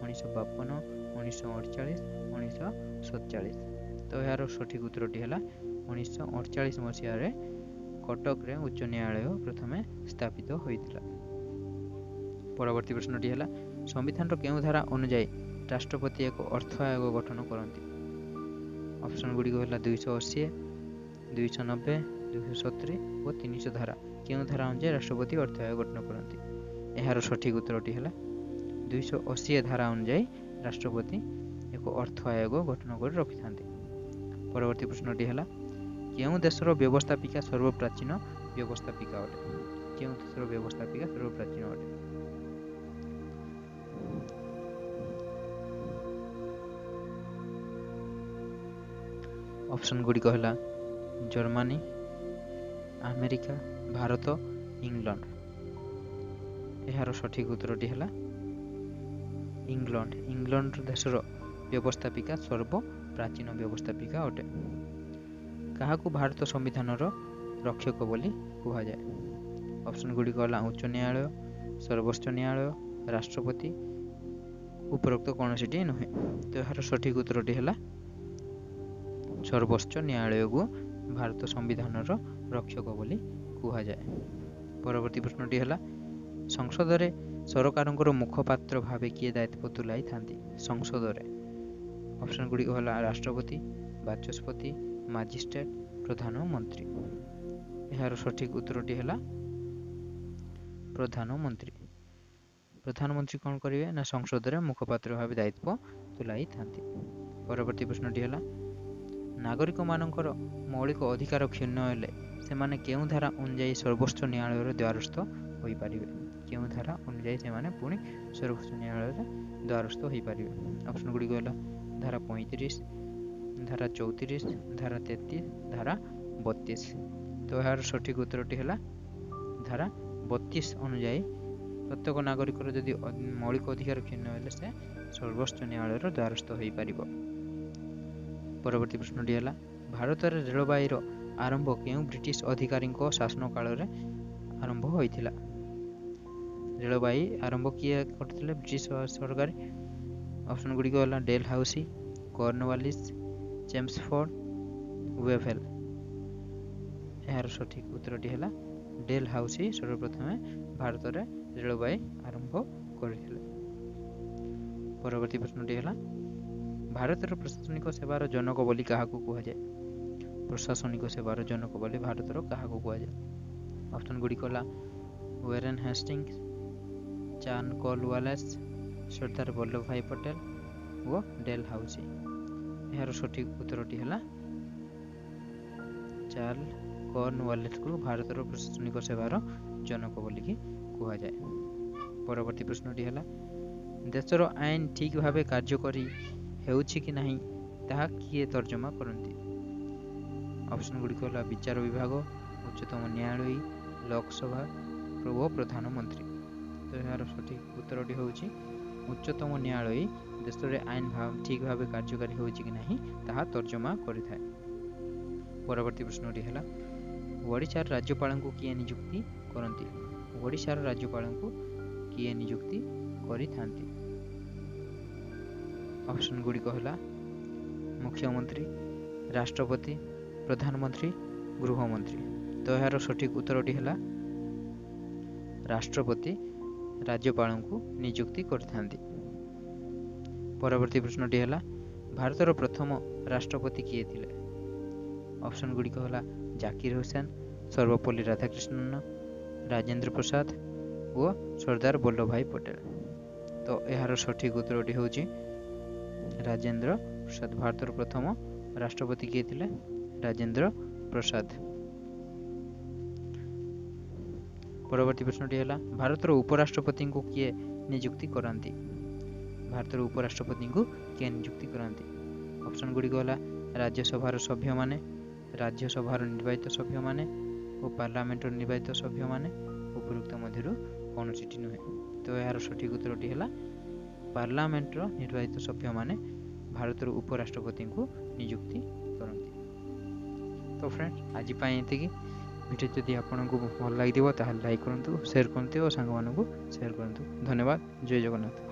1952, 1948, 1947। तो यार सठिक उत्तरटी है 1948 मसीह कटक रे उच्च न्यायालय प्रथम स्थापित होता। परवर्ती प्रश्नटी है संविधान केउं धारा अनुଯାयी राष्ट्रपति एक अर्थ आयोग गठन करती। ऑप्शन गुड़ी है 280, 290, 270 और 300 धारा। केउं धारा अनुଯାयी राष्ट्रपति अर्थ आयोग गठन करती। यार सठिक उत्तरटी है 280 धारा अनुଯାयी राष्ट्रपति एक अर्थ आयोग गठन कर रखि था। परवर्ती प्रश्नटी है केउं देशर व्यवस्थापिका सर्वप्राचीन व्यवस्थापिका अटे। केउं देशर व्यवस्थापिका सर्वप्राचीन अटे। ऑप्शन गुड़ी है जर्मनी, अमेरिका, भारत, इंग्लैंड। यार सठिक उत्तरटी है इंग्लैंड। इंग्लैंड देशर व्यवस्थापिका सर्वप्राचीन व्यवस्थापिका अटे। क्या भारत संविधान रक्षक बोली कह जाए। ऑप्शन गुड़ी है उच्च न्यायालय, सर्वोच्च न्यायालय, राष्ट्रपति, उपरोक्त कौन सी नुहे। तो यार सठिक उत्तरटी है सर्वोच्च न्यायालय को भारत संविधान रक्षक बोली कह जाए। परवर्ती प्रश्नटी है संसद रे सरकार मुखपात्र भावे किए दायित्व तुलाई था। संसद रे ऑप्शन गुड़ी है राष्ट्रपति, बाचस्पति, मजिस्ट्रेट, प्रधानमंत्री। यार सठिक उत्तरटी है प्रधानमंत्री। प्रधानमंत्री कौन करेंगे ना संसद रे मुखपात्र भाव दायित्व तुलाई था। परवर्ती प्रश्नटी है नागरिक मानकर मौलिक अधिकार क्षुण्ण हेले सेमाने केउं धारा अनुଯାयी सर्वोच्च न्यायालय द्वारस्थ हो पारे। केउं धारा अनुଯାयी से पुणी सर्वोच्च न्यायालय द्वारस्थ हो पारे। ऑप्शन गुड़ी है धारा 35, धारा 34, धारा 33, धारा 32। तो यार सठिक उत्तरटी है धारा 32 अनुଯାयी प्रत्येक नागरिक जदि मौलिक अधिकार क्षुण्ण हेले से सर्वोच्च न्यायालय द्वारस्थ हो पार। परवर्ती प्रश्नटी है भारत में रेलवाईर आरंभ क्यों ब्रिटिश अधिकारी शासन काल में आरंभ होता। रेलवाई आरंभ किए करते ब्रिटिश सरकार। ऑप्शन गुड़ी है डेल हाउसी, कॉर्नवालिस, चेम्सफोर्ड, वेभेल। यार सठिक उत्तरटी है डेल हाउसी सर्वप्रथम भारत में रेलवाई आरंभ करते। परवर्ती प्रश्नटी है भारतर प्रशासनिक सेवार जनक बोली क्या कह जाए। प्रशासनिक सेवार जनक बोली भारतर क्या कह जाए। ऑप्शन गुड़ी है वेरेन Hastings, Charles Cornwallis, Sardar Vallabh भाई पटेल और डेल हाउसी। यार सठिक उत्तरटी है चार्ल्स कॉर्नवालिस को भारतर प्रशासनिक सेवार जनक बोली कह जाए। परवर्ती प्रश्नटी है देशर आईन ठीक भाव कार्यकारी हेउछि कि नहीं ताहा किए तर्जमा करती। ऑप्शन गुड़ी है विचार विभाग, उच्चतम न्यायालय, लोकसभा व प्रधानमंत्री। तो यार सठिक उत्तरटी हूँ उच्चतम न्यायालय देश में आईन ठीक भाव कार्यकारी होछि कि नहीं ताहा तर्जमा करिथाय। परवर्ती प्रश्नटी है ओडिशार राज्यपाल को किए नियुक्ति करती। ओडिशार राज्यपाल को किए नियुक्ति करिथांती। ऑप्शन गुड़ी है मुख्यमंत्री, राष्ट्रपति, प्रधानमंत्री, गृहमंत्री। तो यार सठिक उत्तरटी है राष्ट्रपति राज्यपाल को नियुक्ति करथांती। परवर्ती प्रश्नटी है भारतर प्रथम राष्ट्रपति किए थिले। ऑप्शन गुड़ी है जाकिर हुसैन, सर्वपल्ली राधाकृष्णन, राजेंद्र प्रसाद और सरदार वल्लभ भाई पटेल। तो यार सठिक उत्तरटी हूँ राजेंद्र प्रसाद। भारतर प्रथम राष्ट्रपति किए थिले राजेंद्र प्रसाद। परवर्ती प्रश्नटी है भारतर उपराष्ट्रपति को किए नियुक्ति करांती। भारतर उपराष्ट्रपति को किए नियुक्ति करांती। ऑप्शन गुड़ी है राज्यसभार सभ्य माने, राज्यसभार निर्वाचित सभ्य माने और पार्लियामेंट निर्वाचित सभ्य माने ଉପରୋକ୍ତ ମଧ୍ୟରୁ କୌଣସିଟି ନୁହେଁ। ତ ଏହାର ସଠିକ୍ ଉତ୍ତରଟି ହେଲା ପାର୍ଲାମେଣ୍ଟର ନିର୍ବାଚିତ ସଭ୍ୟମାନେ ଭାରତର ଉପରାଷ୍ଟ୍ରପତିଙ୍କୁ ନିଯୁକ୍ତି କରନ୍ତି। ତ ଫ୍ରେଣ୍ଡସ୍, ଆଜି ପାଇଁ ଏତିକି। ଭିଡ଼ିଓ ଯଦି ଆପଣଙ୍କୁ ଭଲ ଲାଗିଥିବ ତାହେଲେ ଲାଇକ୍ କରନ୍ତୁ, ସେୟାର କରନ୍ତୁ ଓ ସାଙ୍ଗମାନଙ୍କୁ ସେୟାର କରନ୍ତୁ। ଧନ୍ୟବାଦ। ଜୟ ଜଗନ୍ନାଥ।